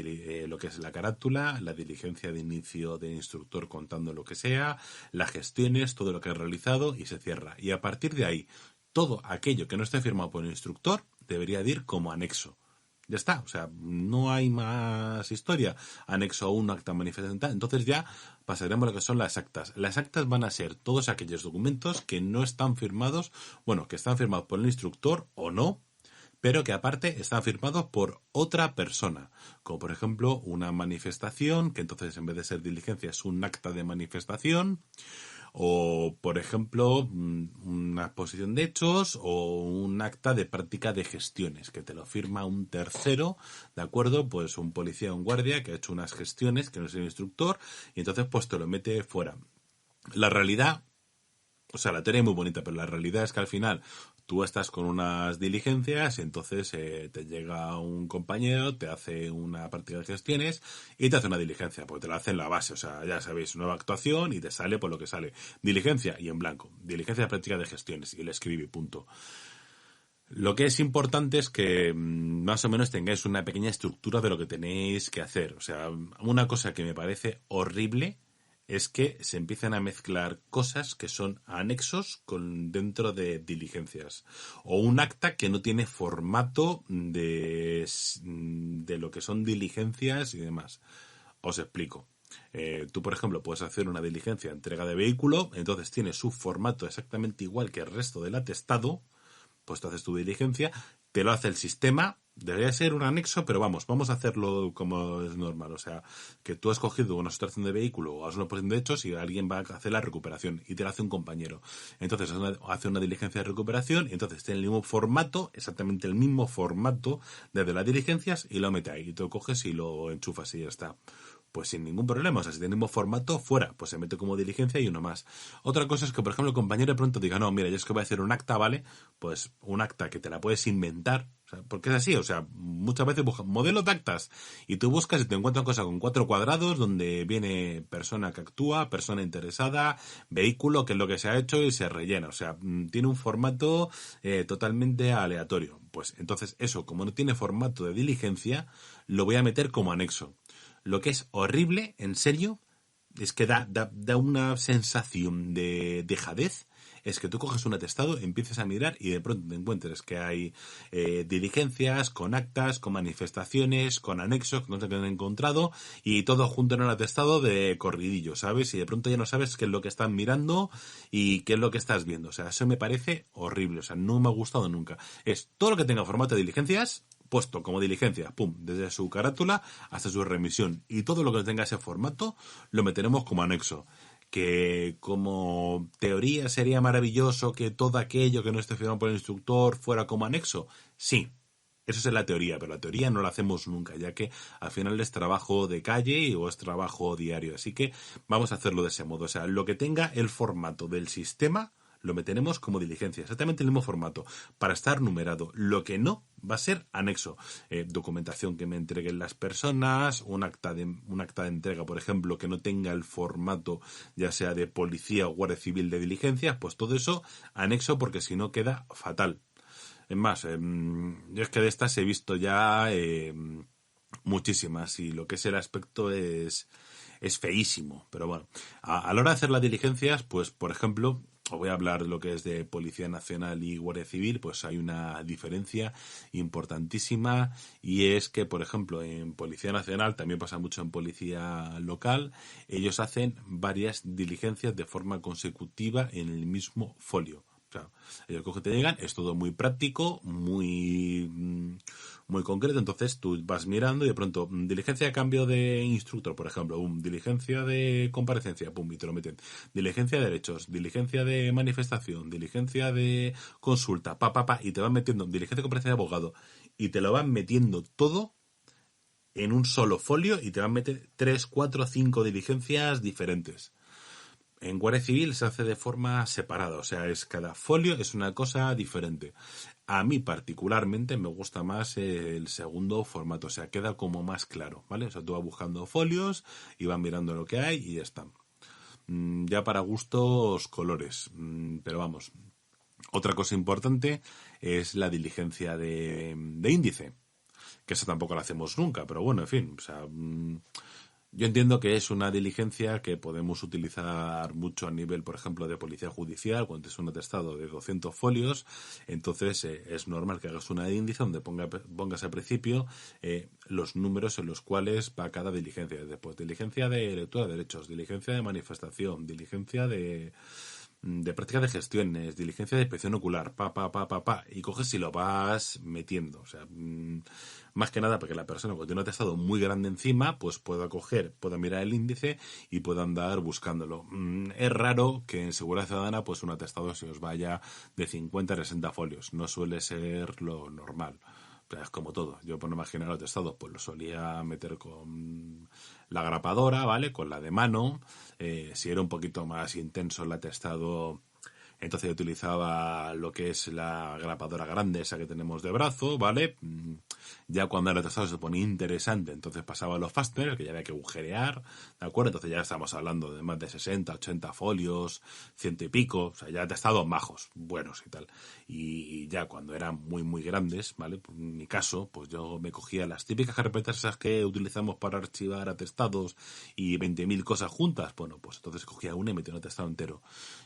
S1: lo que es la carátula, la diligencia de inicio de instructor contando lo que sea, las gestiones, todo lo que ha realizado y se cierra. Y a partir de ahí, todo aquello que no esté firmado por el instructor debería de ir como anexo. Ya está, o sea, no hay más historia. Anexo a un acta manifestación. Entonces ya pasaremos a lo que son las actas. Las actas van a ser todos aquellos documentos que no están firmados, bueno, que están firmados por el instructor o no, pero que aparte están firmados por otra persona, como por ejemplo una manifestación, que entonces en vez de ser diligencia es un acta de manifestación, o por ejemplo una exposición de hechos o un acta de práctica de gestiones, que te lo firma un tercero, ¿de acuerdo? Pues un policía o un guardia que ha hecho unas gestiones, que no es el instructor, y entonces pues te lo mete fuera. La realidad, o sea, la teoría es muy bonita, pero la realidad es que al final tú estás con unas diligencias y entonces te llega un compañero, te hace una práctica de gestiones y te hace una diligencia, porque te la hace en la base. O sea, ya sabéis, nueva actuación y te sale por lo que sale. Diligencia y en blanco. Diligencia de práctica de gestiones y le escribe, punto. Lo que es importante es que más o menos tengáis una pequeña estructura de lo que tenéis que hacer. O sea, una cosa que me parece horrible es que se empiezan a mezclar cosas que son anexos dentro de diligencias. O un acta que no tiene formato de lo que son diligencias y demás. Os explico. Tú, por ejemplo, puedes hacer una diligencia de entrega de vehículo, entonces tiene su formato exactamente igual que el resto del atestado, pues tú haces tu diligencia, te lo hace el sistema, debería ser un anexo, pero vamos a hacerlo como es normal. O sea, que tú has cogido una sustracción de vehículo o has una posición de hechos y alguien va a hacer la recuperación y te lo hace un compañero. Entonces hace una diligencia de recuperación y entonces tiene el mismo formato, exactamente el mismo formato desde las diligencias y lo mete ahí. Y tú coges y lo enchufas y ya está. Pues sin ningún problema, o sea, si tenemos formato, fuera, pues se mete como diligencia y uno más. Otra cosa es que, por ejemplo, el compañero de pronto diga, no, mira, yo es que voy a hacer un acta, ¿vale? Pues un acta que te la puedes inventar, o sea, porque es así, o sea, muchas veces buscan modelos de actas y tú buscas y te encuentras cosas con 4 cuadrados donde viene persona que actúa, persona interesada, vehículo, que es lo que se ha hecho y se rellena, o sea, tiene un formato totalmente aleatorio. Pues entonces eso, como no tiene formato de diligencia, lo voy a meter como anexo. Lo que es horrible, en serio, es que da una sensación de dejadez es que tú coges un atestado, empiezas a mirar y de pronto te encuentres que hay diligencias con actas, con manifestaciones, con anexos que no te han encontrado y todo junto en un atestado de corridillo, ¿sabes? Y de pronto ya no sabes qué es lo que están mirando y qué es lo que estás viendo. O sea, eso me parece horrible. O sea, no me ha gustado nunca. Es todo lo que tenga formato de diligencias puesto como diligencia, pum, desde su carátula hasta su remisión. Y todo lo que tenga ese formato lo meteremos como anexo. Que como teoría sería maravilloso que todo aquello que no esté firmado por el instructor fuera como anexo. Sí, eso es la teoría, pero la teoría no la hacemos nunca, ya que al final es trabajo de calle o es trabajo diario. Así que vamos a hacerlo de ese modo. O sea, lo que tenga el formato del sistema lo meteremos como diligencia, exactamente el mismo formato, para estar numerado. Lo que no va a ser anexo. Documentación que me entreguen las personas, un acta de entrega, por ejemplo, que no tenga el formato ya sea de policía o guardia civil de diligencias, pues todo eso anexo porque si no queda fatal. Es más, yo es que de estas he visto ya muchísimas y lo que es el aspecto es feísimo. Pero bueno, a la hora de hacer las diligencias, pues por ejemplo, os voy a hablar de lo que es de Policía Nacional y Guardia Civil, pues hay una diferencia importantísima y es que, por ejemplo, en Policía Nacional, también pasa mucho en Policía Local, ellos hacen varias diligencias de forma consecutiva en el mismo folio. O sea, ellos cogen, te llegan, es todo muy práctico, muy concreto, entonces tú vas mirando y de pronto, diligencia de cambio de instructor, por ejemplo, diligencia de comparecencia, pum, y te lo meten. Diligencia de derechos, diligencia de manifestación, diligencia de consulta, y te van metiendo diligencia de comparecencia de abogado, y te lo van metiendo todo en un solo folio y te van a meter 3, 4, 5 diligencias diferentes. En Guardia Civil se hace de forma separada, o sea, cada folio es una cosa diferente. A mí particularmente me gusta más el segundo formato, o sea, queda como más claro, ¿vale? O sea, tú vas buscando folios y vas mirando lo que hay y ya está. Ya para gustos colores, pero vamos. Otra cosa importante es la diligencia de índice, que eso tampoco la hacemos nunca, pero bueno, en fin, o sea, yo entiendo que es una diligencia que podemos utilizar mucho a nivel, por ejemplo, de policía judicial, cuando es un atestado de 200 folios, entonces es normal que hagas una índice donde pongas al principio los números en los cuales va cada diligencia. Después, diligencia de lectura de derechos, diligencia de manifestación, diligencia de práctica de gestiones, diligencia de inspección ocular, y coges y lo vas metiendo. O sea, más que nada porque la persona cuando tiene un atestado muy grande encima, pues pueda coger, pueda mirar el índice y pueda andar buscándolo. Es raro que en Seguridad Ciudadana pues un atestado se os vaya de 50 a 60 folios. No suele ser lo normal. Es como todo. Yo por no imaginar los atestados, pues lo solía meter con la grapadora, ¿vale? Con la de mano. Si era un poquito más intenso el atestado, entonces yo utilizaba lo que es la grapadora grande, esa que tenemos de brazo, ¿vale? Ya cuando el atestado se ponía interesante, entonces pasaba a los fasteners, que ya había que agujerear, ¿de acuerdo? Entonces ya estamos hablando de más de 60, 80 folios, ciento y pico, o sea, ya atestados majos, buenos y tal. Y ya cuando eran muy grandes, ¿vale? Pues en mi caso, pues yo me cogía las típicas carpetas esas que utilizamos para archivar atestados y 20.000 cosas juntas. Bueno, pues entonces cogía una y metía un atestado entero.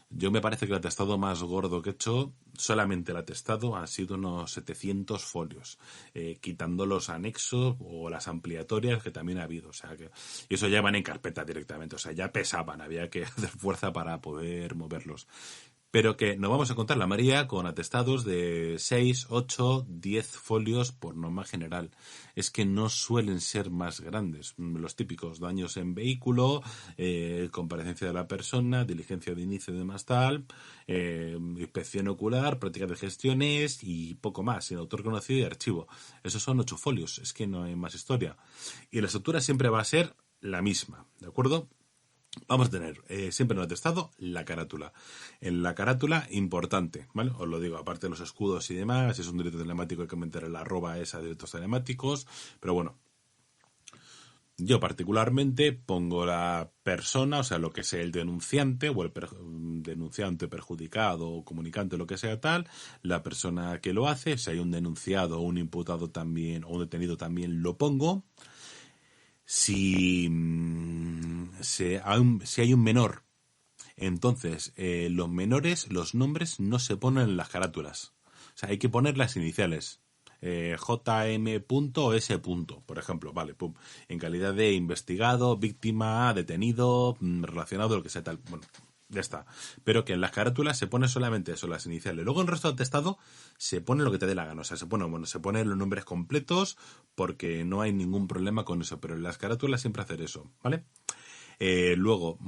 S1: Yo me parece que el atestado más gordo que he hecho, solamente el atestado, han sido unos 700 folios, quitando los anexos o las ampliatorias que también ha habido. O sea que, y eso ya van en carpeta directamente, o sea, ya pesaban, había que hacer fuerza para poder moverlos. Pero que nos vamos a contar la María con atestados de 6, 8, 10 folios por norma general. Es que no suelen ser más grandes. Los típicos daños en vehículo, comparecencia de la persona, diligencia de inicio y demás tal, inspección ocular, práctica de gestiones y poco más, sin autor conocido y archivo. Esos son 8 folios, es que no hay más historia. Y la estructura siempre va a ser la misma, ¿de acuerdo? Vamos a tener siempre en el atestado la carátula. En la carátula, importante, ¿vale? Os lo digo, aparte de los escudos y demás, si es un directo telemático hay que meter el arroba esa de directos telemáticos, pero bueno, yo particularmente pongo la persona, o sea, lo que sea el denunciante o el denunciante perjudicado o comunicante, lo que sea tal, la persona que lo hace, si hay un denunciado o un imputado también o un detenido también lo pongo. Si hay un menor Entonces, los menores, los nombres no se ponen en las carátulas. O sea, hay que poner las iniciales. JM.S. por ejemplo, vale, pum, en calidad de investigado, víctima, detenido, relacionado, lo que sea tal, bueno, ya está. Pero que en las carátulas se pone solamente eso, las iniciales. Luego en el resto del atestado se pone lo que te dé la gana, o sea, se ponen los nombres completos porque no hay ningún problema con eso, pero en las carátulas siempre hacer eso, ¿vale? Luego,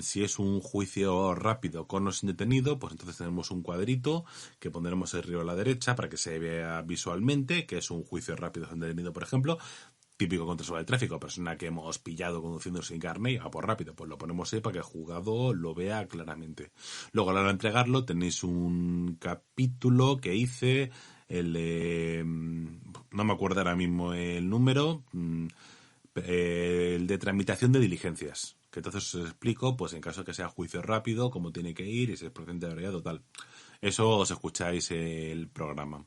S1: si es un juicio rápido con o sin detenido, pues entonces tenemos un cuadrito que pondremos el río a la derecha para que se vea visualmente, que es un juicio rápido sin detenido, por ejemplo. Típico control del tráfico, persona que hemos pillado conduciendo sin carne, por rápido, pues lo ponemos ahí para que el juzgado lo vea claramente. Luego, a la hora de entregarlo, tenéis un capítulo que hice, el de... no me acuerdo ahora mismo el número, el de tramitación de diligencias, que entonces os explico, pues en caso de que sea juicio rápido, cómo tiene que ir y si es procedente de variedad total. Eso os escucháis el programa.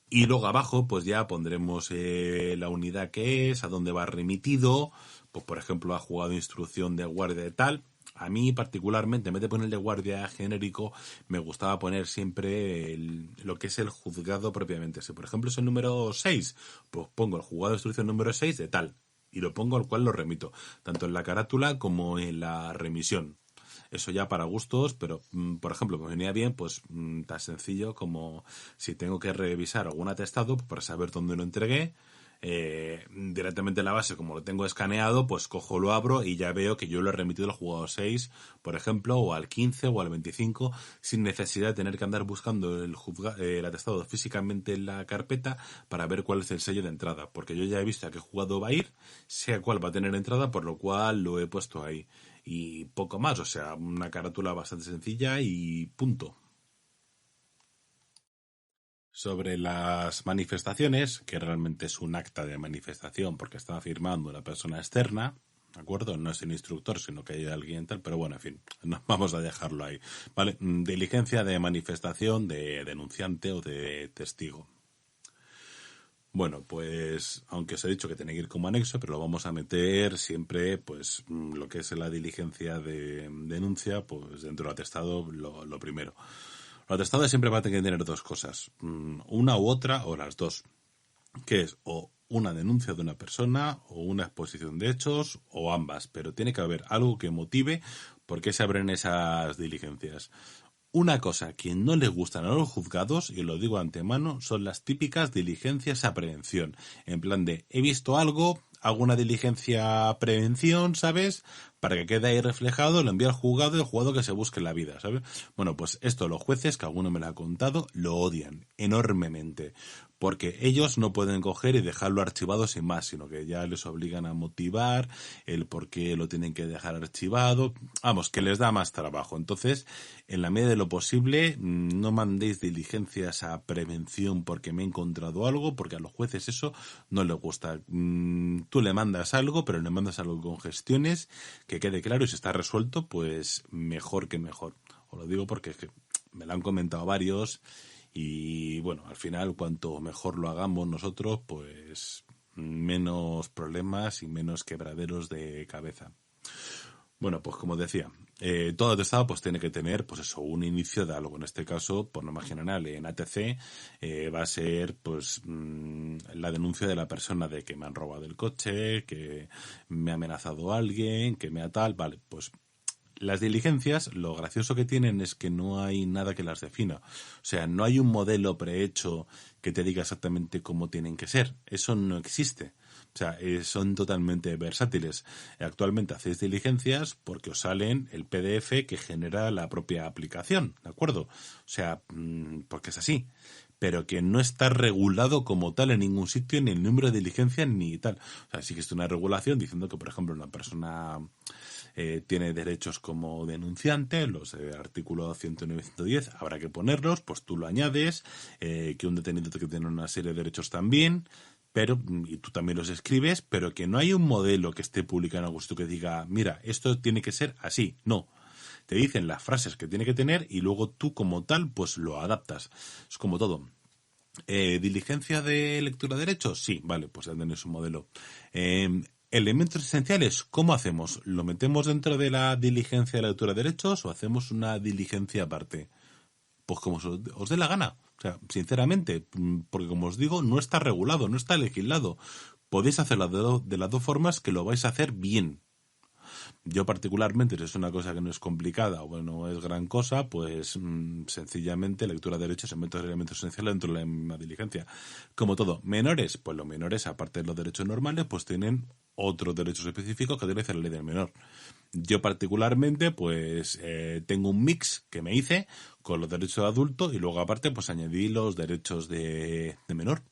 S1: Y luego abajo, pues ya pondremos la unidad que es, a dónde va remitido, pues por ejemplo, ha jugado instrucción de guardia de tal. A mí particularmente, en vez de poner el de guardia genérico, me gustaba poner siempre lo que es el juzgado propiamente. Si por ejemplo es el número 6, pues pongo el juzgado de instrucción número 6 de tal. Y lo pongo al cual lo remito, tanto en la carátula como en la remisión. Eso ya para gustos, pero por ejemplo, me venía bien, pues tan sencillo como si tengo que revisar algún atestado pues, para saber dónde lo entregué, directamente en la base, como lo tengo escaneado, pues cojo, lo abro y ya veo que yo lo he remitido al juzgado 6, por ejemplo, o al 15 o al 25, sin necesidad de tener que andar buscando el atestado físicamente en la carpeta para ver cuál es el sello de entrada, porque yo ya he visto a qué juzgado va a ir, sé cuál va a tener entrada, por lo cual lo he puesto ahí. Y poco más, o sea, una carátula bastante sencilla y punto. Sobre las manifestaciones, que realmente es un acta de manifestación porque está firmando una persona externa, ¿de acuerdo? No es el instructor, sino que hay alguien tal, pero bueno, en fin, no, vamos a dejarlo ahí. Vale, diligencia de manifestación de denunciante o de testigo. Bueno, pues aunque os he dicho que tiene que ir como anexo, pero lo vamos a meter siempre, pues lo que es la diligencia de denuncia, pues dentro del atestado lo primero. El atestado siempre va a tener que tener dos cosas, una u otra o las dos, que es o una denuncia de una persona o una exposición de hechos o ambas, pero tiene que haber algo que motive por qué se abren esas diligencias. Una cosa que no les gustan a los juzgados, y lo digo antemano, son las típicas diligencias a prevención. En plan de, he visto algo, hago una diligencia a prevención, ¿sabes? Para que quede ahí reflejado, lo envío al juzgado y el juzgado que se busque la vida, ¿sabes? Bueno, pues esto los jueces, que alguno me lo ha contado, lo odian enormemente. Porque ellos no pueden coger y dejarlo archivado sin más, sino que ya les obligan a motivar el por qué lo tienen que dejar archivado. Vamos, que les da más trabajo. Entonces, en la medida de lo posible, no mandéis diligencias a prevención porque me he encontrado algo, porque a los jueces eso no les gusta. Tú le mandas algo, pero le mandas algo con gestiones, que quede claro, y si está resuelto, pues mejor que mejor. Os lo digo porque es que me lo han comentado varios. Y bueno, al final, cuanto mejor lo hagamos nosotros, pues menos problemas y menos quebraderos de cabeza. Bueno, pues como decía, todo atestado pues tiene que tener, pues eso, un inicio de algo. En este caso, por norma general, en ATC va a ser, pues, la denuncia de la persona de que me han robado el coche, que me ha amenazado alguien, que me ha tal, vale, pues las diligencias, lo gracioso que tienen es que no hay nada que las defina. O sea, no hay un modelo prehecho que te diga exactamente cómo tienen que ser. Eso no existe. O sea, son totalmente versátiles. Actualmente hacéis diligencias porque os salen el PDF que genera la propia aplicación, ¿de acuerdo? O sea, porque es así. Pero que no está regulado como tal en ningún sitio, ni el número de diligencias, ni tal. O sea, sí que existe una regulación diciendo que, por ejemplo, una persona tiene derechos como denunciante, los artículos 109 y 110, habrá que ponerlos, pues tú lo añades, que un detenido que tiene una serie de derechos también, pero, y tú también los escribes, pero que no hay un modelo que esté publicado en algún sitio que diga, mira, esto tiene que ser así, no. Te dicen las frases que tiene que tener y luego tú como tal, pues lo adaptas. Es como todo. ¿Diligencia de lectura de derechos? Sí, vale, pues ya tenéis un modelo. Elementos esenciales, ¿cómo hacemos? ¿Lo metemos dentro de la diligencia de la lectura de derechos o hacemos una diligencia aparte? Pues como os dé la gana. O sea, sinceramente, porque como os digo, no está regulado, no está legislado. Podéis hacerlo de las dos formas que lo vais a hacer bien. Yo particularmente, si es una cosa que no es complicada o no es gran cosa, pues sencillamente lectura de derechos en elementos esenciales dentro de la misma diligencia. Como todo, menores, pues los menores, aparte de los derechos normales, pues tienen otros derechos específicos que utiliza la ley del menor. Yo particularmente, pues tengo un mix que me hice con los derechos de adulto y luego aparte pues añadí los derechos de menor.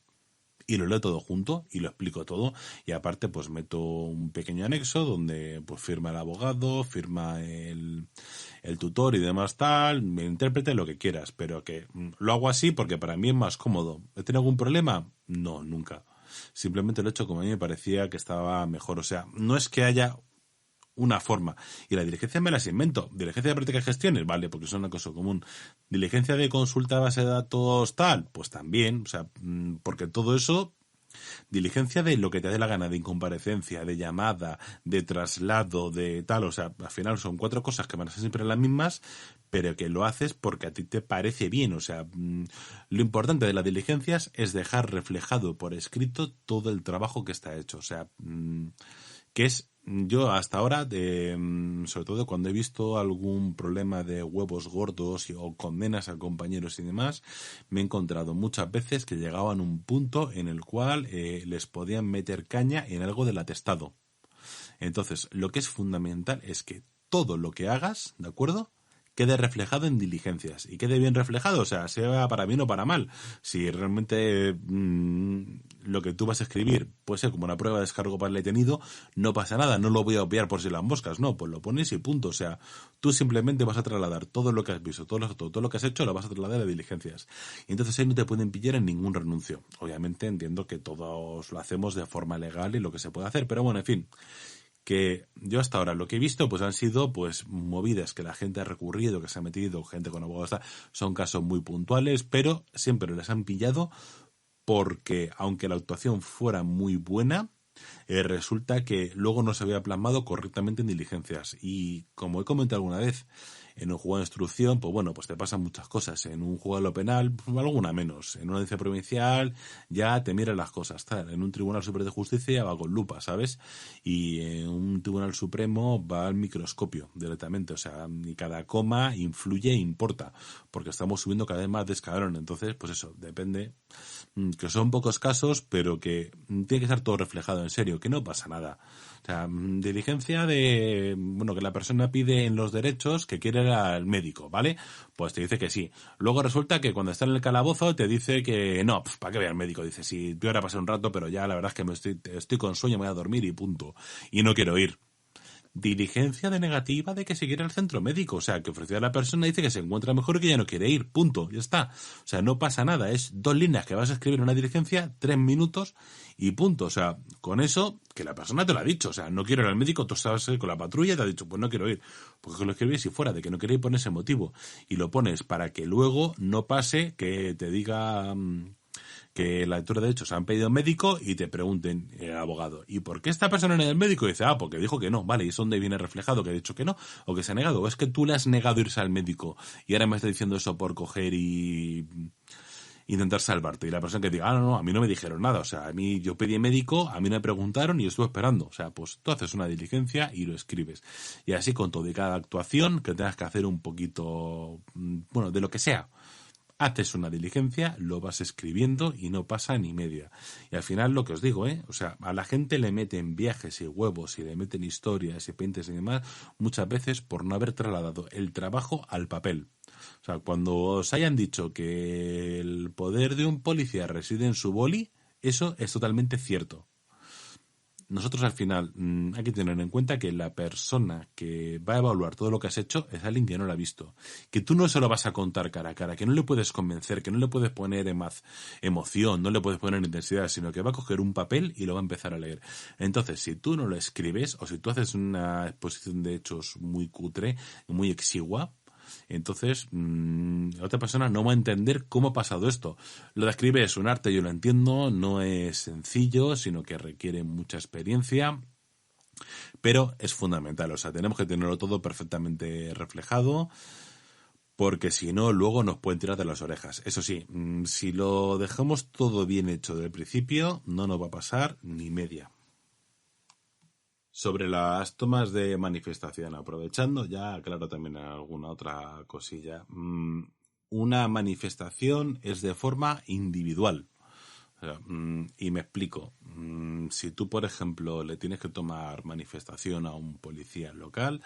S1: Y lo leo todo junto y lo explico todo. Y aparte, pues meto un pequeño anexo donde pues firma el abogado, firma el tutor y demás tal, me intérprete lo que quieras, pero que lo hago así porque para mí es más cómodo. ¿He tenido algún problema? No, nunca. Simplemente lo he hecho como a mí me parecía que estaba mejor. O sea, no es que haya una forma. Y la diligencia me las invento. Diligencia de práctica de gestiones, vale, porque es una cosa común. Diligencia de consulta de base de datos tal, pues también. O sea, porque todo eso, diligencia de lo que te dé la gana, de incomparecencia, de llamada, de traslado, de tal. O sea, al final son 4 cosas que van a ser siempre las mismas, pero que lo haces porque a ti te parece bien. O sea, lo importante de las diligencias es dejar reflejado por escrito todo el trabajo que está hecho. O sea, que es yo hasta ahora, sobre todo cuando he visto algún problema de huevos gordos o condenas a compañeros y demás, me he encontrado muchas veces que llegaban a un punto en el cual les podían meter caña en algo del atestado. Entonces, lo que es fundamental es que todo lo que hagas, ¿de acuerdo?, quede reflejado en diligencias y quede bien reflejado, o sea, sea para bien o para mal. Si realmente lo que tú vas a escribir puede ser como una prueba de descargo para el detenido, no pasa nada, no lo voy a obviar por si las moscas, no, pues lo pones y punto. O sea, tú simplemente vas a trasladar todo lo que has visto, todo lo que has hecho, lo vas a trasladar a diligencias. Y entonces ahí no te pueden pillar en ningún renuncio. Obviamente entiendo que todos lo hacemos de forma legal y lo que se puede hacer, pero bueno, en fin, que yo hasta ahora lo que he visto pues han sido pues movidas que la gente ha recurrido, que se ha metido, gente con abogados, son casos muy puntuales, pero siempre les han pillado porque aunque la actuación fuera muy buena, resulta que luego no se había plasmado correctamente en diligencias. Y como he comentado alguna vez, en un juego de instrucción, pues bueno, pues te pasan muchas cosas. En un juego de lo penal, pues alguna menos. En una audiencia provincial ya te miran las cosas. Tal. En un tribunal superior de justicia va con lupa, ¿sabes? Y en un tribunal supremo va al microscopio directamente. O sea, ni cada coma influye e importa. Porque estamos subiendo cada vez más de escalón. Entonces, pues eso, depende. Que son pocos casos, pero que tiene que estar todo reflejado en serio, que no pasa nada. O sea, diligencia de, bueno, que la persona pide en los derechos que quiere ir al médico, ¿vale? Pues te dice que sí. Luego resulta que cuando está en el calabozo te dice que no, ¿para qué voy al médico? Dice, sí, voy ahora a pasar un rato, pero ya la verdad es que estoy con sueño, me voy a dormir y punto. Y no quiero ir. Diligencia de negativa de que se quiere al centro médico. O sea, que ofreció a la persona, dice que se encuentra mejor y que ya no quiere ir. Punto. Ya está. O sea, no pasa nada. Es 2 líneas que vas a escribir en una diligencia, 3 minutos y punto. O sea, con eso, que la persona te lo ha dicho. O sea, no quiero ir al médico, tú estás con la patrulla y te ha dicho, pues no quiero ir. Porque lo escribís si fuera de que no queréis poner ese motivo. Y lo pones para que luego no pase que te diga que la lectura de derechos han pedido médico y te pregunten el abogado, ¿y por qué esta persona no es el médico? Y dice, porque dijo que no, vale, y es donde viene reflejado que ha dicho que no, o que se ha negado, o es que tú le has negado irse al médico y ahora me está diciendo eso por coger y intentar salvarte. Y la persona que diga, no, a mí no me dijeron nada, o sea, a mí yo pedí médico, a mí no me preguntaron y estuve esperando. O sea, pues tú haces una diligencia y lo escribes. Y así con todo y cada actuación que tengas que hacer un poquito, bueno, de lo que sea. Haces una diligencia, lo vas escribiendo y no pasa ni media. Y al final lo que os digo, o sea, a la gente le meten viajes y huevos y le meten historias y peintes y demás, muchas veces por no haber trasladado el trabajo al papel. O sea, cuando os hayan dicho que el poder de un policía reside en su boli, eso es totalmente cierto. Nosotros al final hay que tener en cuenta que la persona que va a evaluar todo lo que has hecho es alguien que no lo ha visto. Que tú no se lo vas a contar cara a cara, que no le puedes convencer, que no le puedes poner emoción, no le puedes poner intensidad, sino que va a coger un papel y lo va a empezar a leer. Entonces, si tú no lo escribes o si tú haces una exposición de hechos muy cutre, muy exigua, entonces otra persona no va a entender cómo ha pasado esto. Lo de escribir es un arte, yo lo entiendo, no es sencillo, sino que requiere mucha experiencia Pero es fundamental, o sea, tenemos que tenerlo todo perfectamente reflejado, porque si no, luego nos pueden tirar de las orejas. Eso sí, si lo dejamos todo bien hecho desde el principio, no nos va a pasar ni media. Sobre las tomas de manifestación, aprovechando, ya aclaro también alguna otra cosilla. Una manifestación es de forma individual. O sea, y me explico. Si tú, por ejemplo, le tienes que tomar manifestación a un policía local,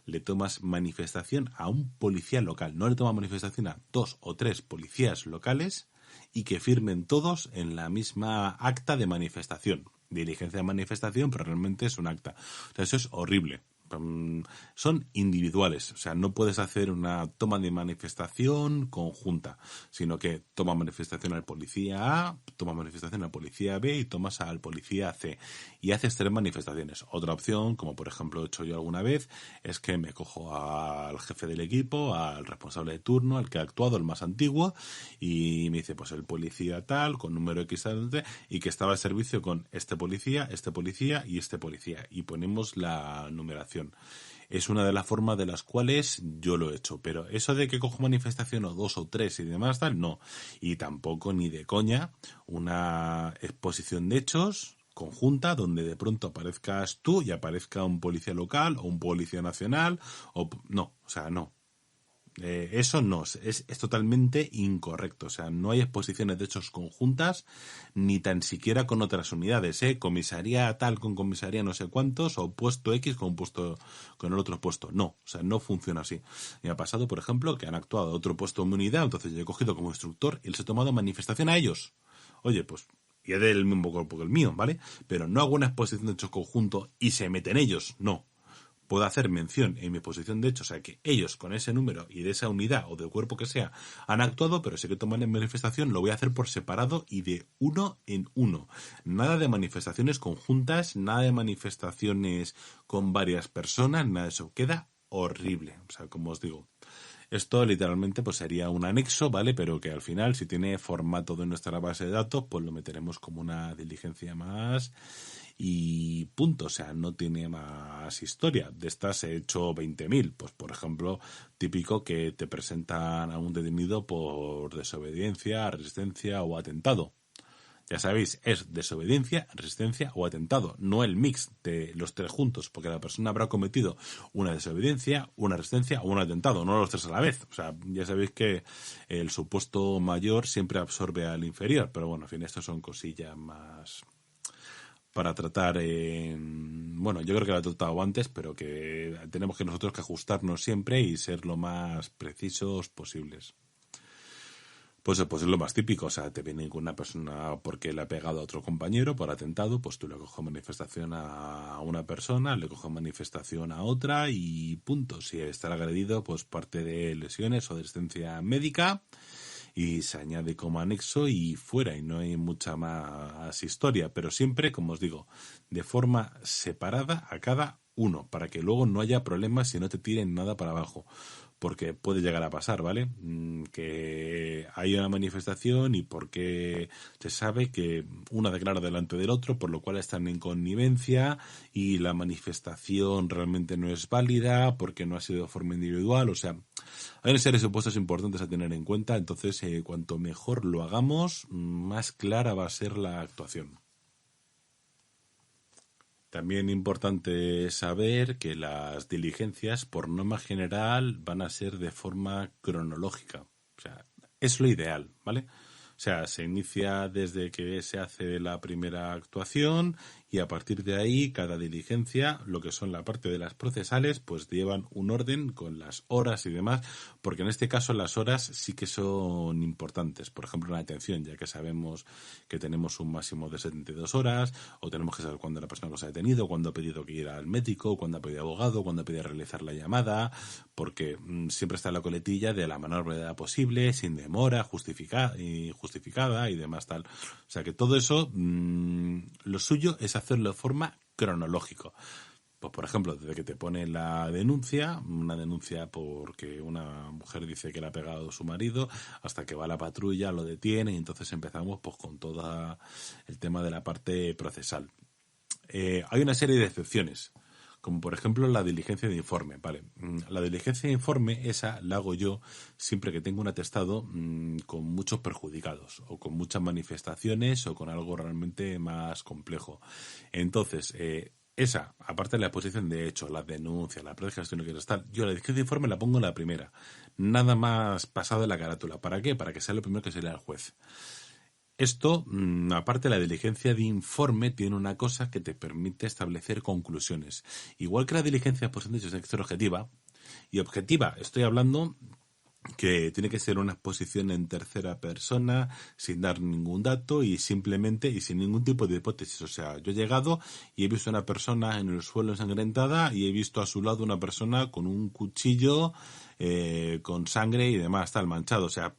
S1: le tomas manifestación a un policía local. No le tomas manifestación a 2 o 3 policías locales y que firmen todos en la misma acta de manifestación. Diligencia de manifestación, pero realmente es un acta. O sea, eso es horrible. Son individuales, o sea, no puedes hacer una toma de manifestación conjunta, sino que toma manifestación al policía A, toma manifestación al policía B y tomas al policía C y haces 3 manifestaciones. Otra opción, como por ejemplo he hecho yo alguna vez, es que me cojo al jefe del equipo, al responsable de turno, al que ha actuado, el más antiguo, y me dice, pues el policía tal, con número X y que estaba al servicio con este policía y este policía, y ponemos la numeración. Es una de las formas de las cuales yo lo he hecho, pero eso de que cojo manifestación o 2 o 3 y demás tal, no. Y tampoco ni de coña una exposición de hechos conjunta donde de pronto aparezcas tú y aparezca un policía local o un policía nacional o no, o sea, no. Eso no, es totalmente incorrecto. O sea, no hay exposiciones de hechos conjuntas, ni tan siquiera con otras unidades, comisaría tal con comisaría no sé cuántos, o puesto X con puesto con el otro puesto. No, o sea, no funciona así. Me ha pasado, por ejemplo, que han actuado a otro puesto en mi unidad, entonces yo he cogido como instructor y les he tomado manifestación a ellos. Oye, pues, y es del mismo cuerpo que el mío, ¿vale? Pero no hago una exposición de hechos conjunto y se meten ellos, no. Puedo hacer mención en mi posición de hecho, o sea, que ellos con ese número y de esa unidad o del cuerpo que sea han actuado, pero si que toman en manifestación lo voy a hacer por separado y de uno en uno. Nada de manifestaciones conjuntas, nada de manifestaciones con varias personas, nada de eso. Queda horrible, o sea, como os digo. Esto literalmente pues sería un anexo, ¿vale? Pero que al final, si tiene formato de nuestra base de datos, pues lo meteremos como una diligencia más y punto. O sea, no tiene más historia. De estas he hecho 20.000. Pues, por ejemplo, típico que te presentan a un detenido por desobediencia, resistencia o atentado. Ya sabéis, es desobediencia, resistencia o atentado, no el mix de los 3 juntos, porque la persona habrá cometido una desobediencia, una resistencia o un atentado, no los 3 a la vez. O sea, ya sabéis que el supuesto mayor siempre absorbe al inferior, pero bueno, en fin, estas son cosillas más para tratar bueno, yo creo que lo he tratado antes, pero que tenemos que nosotros que ajustarnos siempre y ser lo más precisos posibles. Pues es lo más típico, o sea, te viene una persona porque le ha pegado a otro compañero por atentado, pues tú le coges manifestación a una persona, le coges manifestación a otra y punto. Si está agredido, pues parte de lesiones o de asistencia médica y se añade como anexo y fuera, y no hay mucha más historia, pero siempre, como os digo, de forma separada a cada uno, para que luego no haya problemas y no te tiren nada para abajo. Porque puede llegar a pasar, ¿vale? Que hay una manifestación y porque se sabe que una declara delante del otro, por lo cual están en connivencia y la manifestación realmente no es válida porque no ha sido de forma individual. O sea, hay una serie de supuestos importantes a tener en cuenta, entonces cuanto mejor lo hagamos, más clara va a ser la actuación. También importante saber que las diligencias, por norma general, van a ser de forma cronológica. O sea, es lo ideal, ¿vale? O sea, se inicia desde que se hace la primera actuación y a partir de ahí cada diligencia, lo que son la parte de las procesales, pues llevan un orden con las horas y demás, porque en este caso las horas sí que son importantes. Por ejemplo, en la detención, ya que sabemos que tenemos un máximo de 72 horas, o tenemos que saber cuándo la persona nos ha detenido, cuándo ha pedido que ir al médico, cuándo ha pedido abogado, cuándo ha pedido realizar la llamada, porque siempre está la coletilla de la menor brevedad posible, sin demora, justificada y demás tal. O sea que todo eso, lo suyo es hacerlo de forma cronológica. Pues por ejemplo, desde que te pone la denuncia, una denuncia porque una mujer dice que le ha pegado a su marido, hasta que va la patrulla, lo detiene y entonces empezamos pues con todo el tema de la parte procesal. Hay una serie de excepciones. como por ejemplo la diligencia de informe. Vale, la diligencia de informe, esa la hago yo siempre que tengo un atestado con muchos perjudicados, o con muchas manifestaciones, o con algo realmente más complejo. Entonces, esa, aparte de la exposición de hechos, las denuncias, la gestión que tal, yo la diligencia de informe la pongo en la primera. Nada más pasado de la carátula. ¿Para qué? Para que sea lo primero que se lea al juez. Esto, aparte de la diligencia de informe, tiene una cosa que te permite establecer conclusiones. Igual que la diligencia de exposición de hechos tiene que ser objetiva, y objetiva, estoy hablando que tiene que ser una exposición en tercera persona, sin dar ningún dato y simplemente y sin ningún tipo de hipótesis. O sea, yo he llegado y he visto a una persona en el suelo ensangrentada y he visto a su lado una persona con un cuchillo, con sangre y demás, tal, manchado. O sea,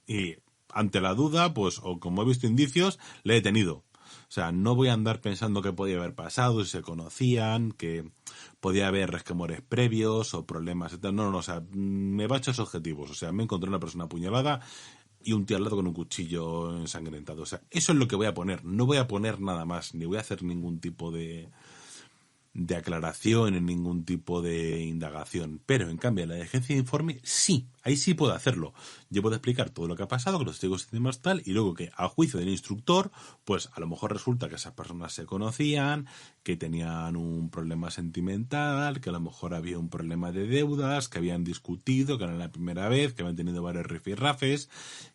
S1: y ante la duda, pues, o como he visto indicios, le he detenido. O sea, no voy a andar pensando qué podía haber pasado, si se conocían, que podía haber resquemores previos o problemas, etc. No, o sea, me bacho a esos objetivos. O sea, me encontré una persona apuñalada y un tío al lado con un cuchillo ensangrentado. O sea, eso es lo que voy a poner. No voy a poner nada más, ni voy a hacer ningún tipo de aclaración, en ningún tipo de indagación. Pero, en cambio, en la diligencia de informe, sí, ahí sí puedo hacerlo. Yo puedo explicar todo lo que ha pasado, que los testigos y demás tal, y luego que, a juicio del instructor, pues a lo mejor resulta que esas personas se conocían, que tenían un problema sentimental, que a lo mejor había un problema de deudas, que habían discutido, que no era la primera vez, que habían tenido varios rifirrafes,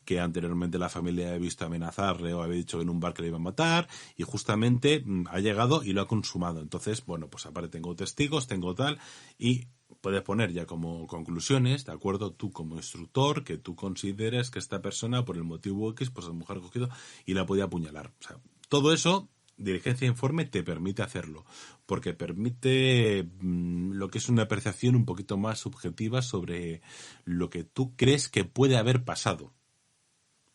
S1: que anteriormente la familia había visto amenazarle o había dicho en un bar que le iba a matar, y justamente ha llegado y lo ha consumado. Entonces, bueno, pues aparte tengo testigos, tengo tal, y puedes poner ya como conclusiones, ¿de acuerdo? Tú como instructor, que tú consideres que esta persona, por el motivo X, pues a la mujer ha cogido y la podía apuñalar. O sea, todo eso, diligencia de informe te permite hacerlo, porque permite lo que es una percepción un poquito más subjetiva sobre lo que tú crees que puede haber pasado.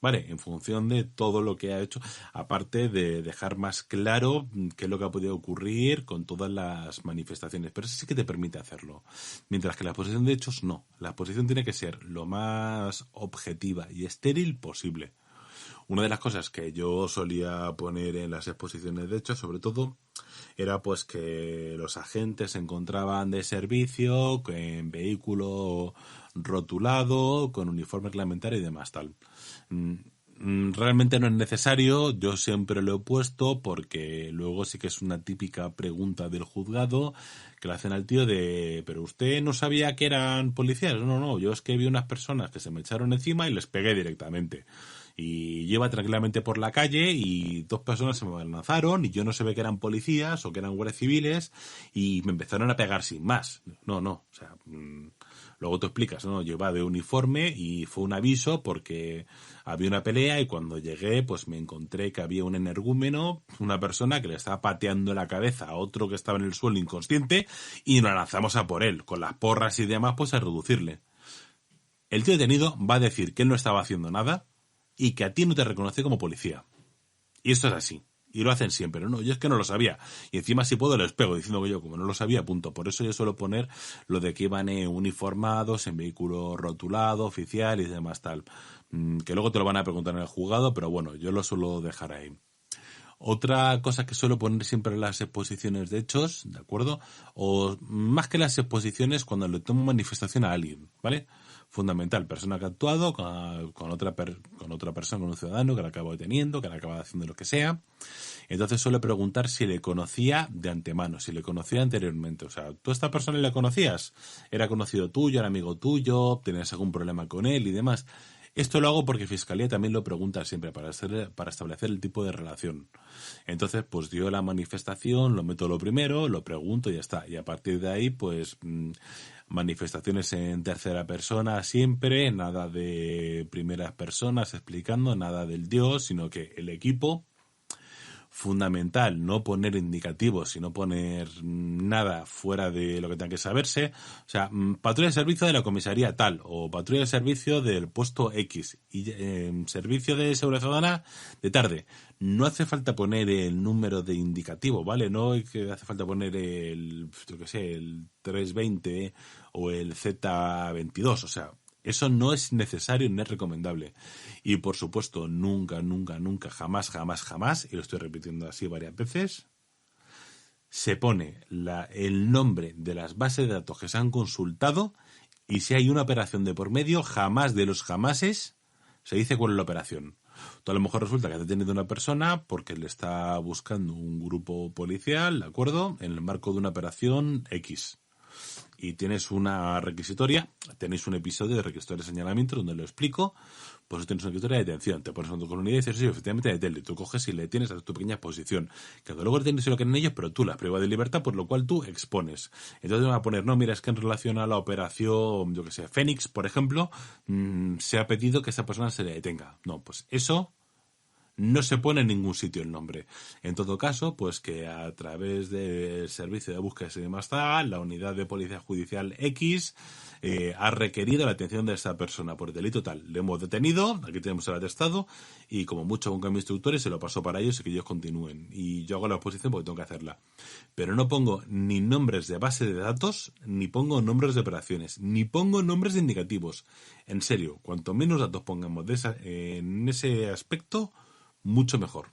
S1: Vale, en función de todo lo que ha hecho, aparte de dejar más claro qué es lo que ha podido ocurrir con todas las manifestaciones, pero eso sí que te permite hacerlo. Mientras que la exposición de hechos no, la exposición tiene que ser lo más objetiva y estéril posible. Una de las cosas que yo solía poner en las exposiciones de hechos, sobre todo, era pues que los agentes se encontraban de servicio, en vehículo rotulado, con uniforme reglamentario y demás tal. Realmente no es necesario, yo siempre lo he puesto porque luego sí que es una típica pregunta del juzgado que le hacen al tío de ¿pero usted no sabía que eran policías? No, yo es que vi unas personas que se me echaron encima y les pegué directamente. Y yo iba tranquilamente por la calle y dos personas se me lanzaron y yo no sabía que eran policías o que eran guardias civiles y me empezaron a pegar sin más. No, o sea, luego tú explicas, ¿no? Yo iba de uniforme y fue un aviso porque había una pelea y cuando llegué pues me encontré que había un energúmeno, una persona que le estaba pateando la cabeza a otro que estaba en el suelo inconsciente y nos lanzamos a por él, con las porras y demás pues a reducirle. El tío detenido va a decir que él no estaba haciendo nada y que a ti no te reconoce como policía. Y esto es así. Y lo hacen siempre. No, yo es que no lo sabía. Y encima si puedo les pego diciendo que yo como no lo sabía, punto. Por eso yo suelo poner lo de que iban uniformados, en vehículo rotulado, oficial y demás tal. Que luego te lo van a preguntar en el juzgado, pero bueno, yo lo suelo dejar ahí. Otra cosa que suelo poner siempre en las exposiciones de hechos, ¿de acuerdo? O más que las exposiciones, cuando le tomo manifestación a alguien, ¿vale? Fundamental, persona que ha actuado con otra persona, con un ciudadano que la acaba deteniendo, que la acaba haciendo lo que sea. Entonces suele preguntar si le conocía de antemano, si le conocía anteriormente. O sea, ¿tú a esta persona le conocías? ¿Era conocido tuyo, era amigo tuyo? ¿Tenías algún problema con él y demás? Esto lo hago porque Fiscalía también lo pregunta siempre para establecer el tipo de relación. Entonces, pues dio la manifestación, lo meto lo primero, lo pregunto y ya está. Y a partir de ahí, pues manifestaciones en tercera persona siempre, nada de primeras personas explicando, nada del Dios, sino que el equipo, fundamental, no poner indicativos, sino poner nada fuera de lo que tenga que saberse. O sea, patrulla de servicio de la comisaría tal, o patrulla de servicio del puesto X, y servicio de seguridad ciudadana de tarde. No hace falta poner el número de indicativo, ¿vale? No hace falta poner el 320 o el Z22, o sea, eso no es necesario ni es recomendable. Y por supuesto, nunca, jamás, y lo estoy repitiendo así varias veces, se pone el nombre de las bases de datos que se han consultado y si hay una operación de por medio, jamás de los jamases se dice cuál es la operación. Tú a lo mejor resulta que has detenido a una persona porque le está buscando un grupo policial, ¿de acuerdo?, en el marco de una operación X. Y tienes una requisitoria, tenéis un episodio de requisitoria de señalamiento donde lo explico, pues tienes una requisitoria de detención, te pones con unidad y dices, sí, efectivamente deténle, tú coges y le tienes a tu pequeña exposición, que luego tienes lo que en ellos, pero tú las pruebas de libertad, por lo cual tú expones. Entonces te van a poner, no, mira, es que en relación a la operación, yo que sé, Fénix, por ejemplo, se ha pedido que esa persona se le detenga. No, pues eso no se pone en ningún sitio el nombre. En todo caso, pues que a través del servicio de búsqueda y demás tal, la unidad de policía judicial X ha requerido la atención de esta persona por delito tal. Le hemos detenido, aquí tenemos el atestado, y como mucho con cambio de instructores se lo paso para ellos y que ellos continúen. Y yo hago la oposición porque tengo que hacerla. Pero no pongo ni nombres de base de datos, ni pongo nombres de operaciones, ni pongo nombres de indicativos. En serio, cuanto menos datos pongamos en ese aspecto, mucho mejor.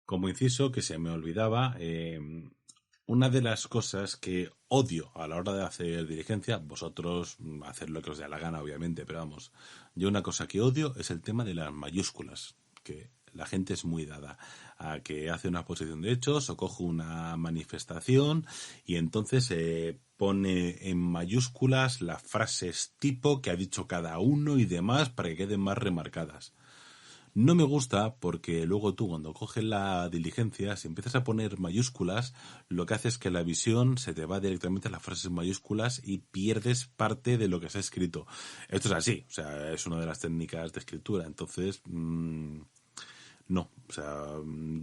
S1: Como inciso, que se me olvidaba, una de las cosas que odio a la hora de hacer diligencia, vosotros haced lo que os dé la gana, obviamente, pero vamos, yo una cosa que odio es el tema de las mayúsculas, que la gente es muy dada a que hace una exposición de hechos o coge una manifestación y entonces pone en mayúsculas las frases tipo que ha dicho cada uno y demás para que queden más remarcadas. No me gusta porque luego tú cuando coges la diligencia, si empiezas a poner mayúsculas, lo que hace es que la visión se te va directamente a las frases mayúsculas y pierdes parte de lo que se ha escrito. Esto es así, o sea, es una de las técnicas de escritura, entonces no, o sea,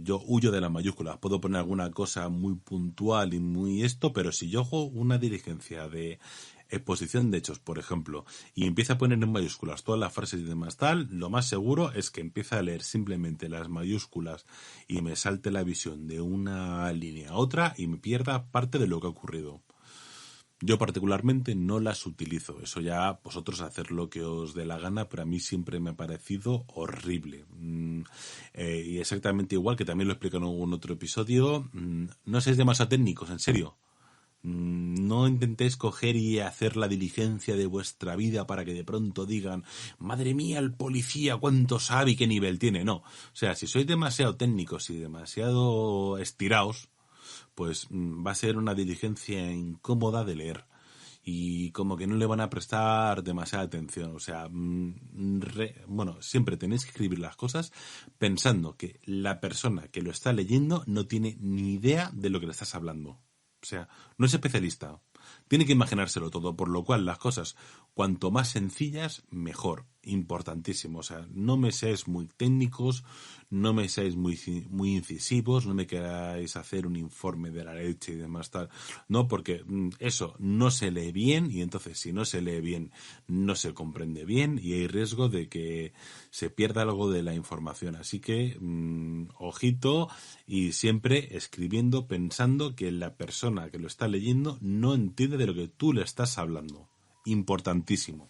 S1: yo huyo de las mayúsculas. Puedo poner alguna cosa muy puntual y muy esto, pero si yo hago una diligencia de exposición de hechos, por ejemplo, y empieza a poner en mayúsculas todas las frases y demás tal, lo más seguro es que empiece a leer simplemente las mayúsculas y me salte la visión de una línea a otra y me pierda parte de lo que ha ocurrido. Yo particularmente no las utilizo, eso ya vosotros hacer lo que os dé la gana, pero a mí siempre me ha parecido horrible. Y exactamente igual, que también lo explico en algún otro episodio, no seáis demasiado técnicos, en serio. No intentéis coger y hacer la diligencia de vuestra vida para que de pronto digan, madre mía, el policía, cuánto sabe y qué nivel tiene. No, o sea, si sois demasiado técnicos y demasiado estiraos, pues va a ser una diligencia incómoda de leer y como que no le van a prestar demasiada atención. O sea, bueno, siempre tenéis que escribir las cosas pensando que la persona que lo está leyendo no tiene ni idea de lo que le estás hablando. O sea, no es especialista. Tiene que imaginárselo todo, por lo cual las cosas, cuanto más sencillas, mejor. Importantísimo. O sea, no me seáis muy técnicos, no me seáis muy incisivos, no me queráis hacer un informe de la leche y demás tal. No, porque eso no se lee bien y entonces si no se lee bien, no se comprende bien y hay riesgo de que se pierda algo de la información. Así que, ojito y siempre escribiendo pensando que la persona que lo está leyendo no entiende de lo que tú le estás hablando. Importantísimo.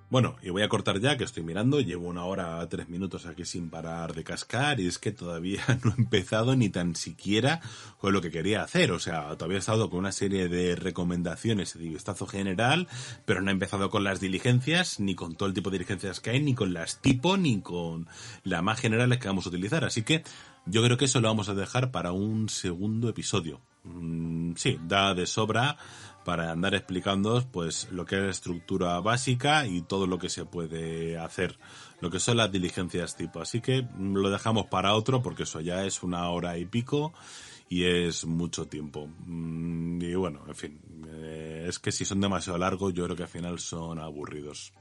S1: Bueno, y voy a cortar ya, que estoy mirando, llevo 1 hora 3 minutos aquí sin parar de cascar y es que todavía no he empezado ni tan siquiera con lo que quería hacer. O sea, todavía he estado con una serie de recomendaciones y de vistazo general, pero no he empezado con las diligencias, ni con todo el tipo de diligencias que hay, ni con las tipo, ni con las más generales que vamos a utilizar. Así que yo creo que eso lo vamos a dejar para un segundo episodio. Sí, da de sobra para andar explicándoos pues lo que es la estructura básica y todo lo que se puede hacer, lo que son las diligencias tipo. Así que lo dejamos para otro porque eso ya es 1 hora y pico y es mucho tiempo. Y bueno, en fin, es que si son demasiado largos yo creo que al final son aburridos.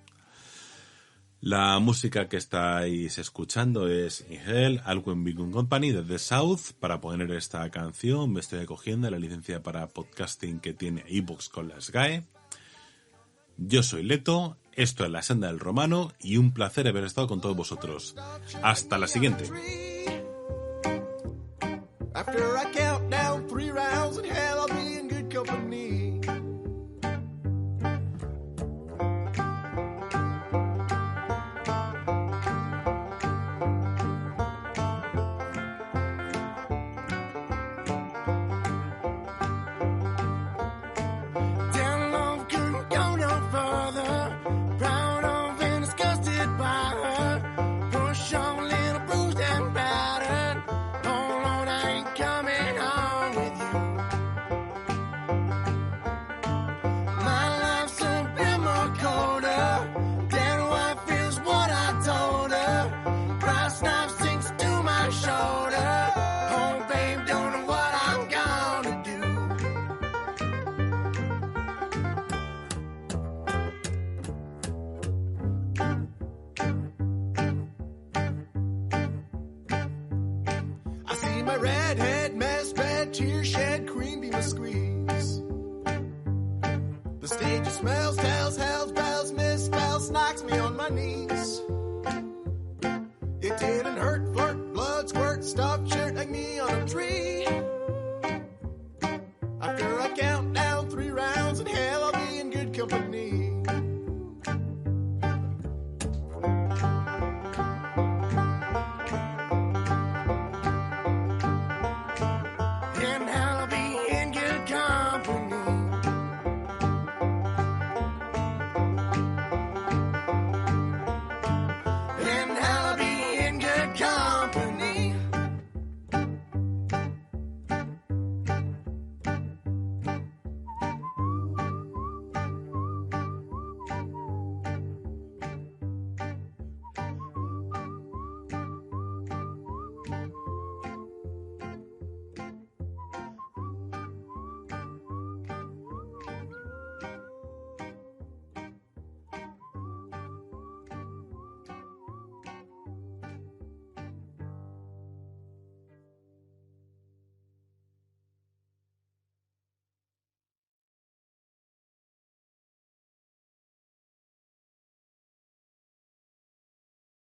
S1: La música que estáis escuchando es In Hell, Alwyn Big Company de The South. Para poner esta canción me estoy acogiendo a la licencia para podcasting que tiene iVoox con la SGAE. Yo soy Leto, esto es La Senda del Romano y un placer haber estado con todos vosotros. Hasta la siguiente. After I count down 3 rounds in hell, I'll be in good company. Redhead, mess, red, tear shed, cream beam a squeeze. The stage smells, tells, hells, bells, misspells, knocks me on my knees. It didn't hurt, flirt, blood, squirt, stuffed shirt like me on a tree. After I count down 3 rounds in hell, I'll be in good company. In hell I'll be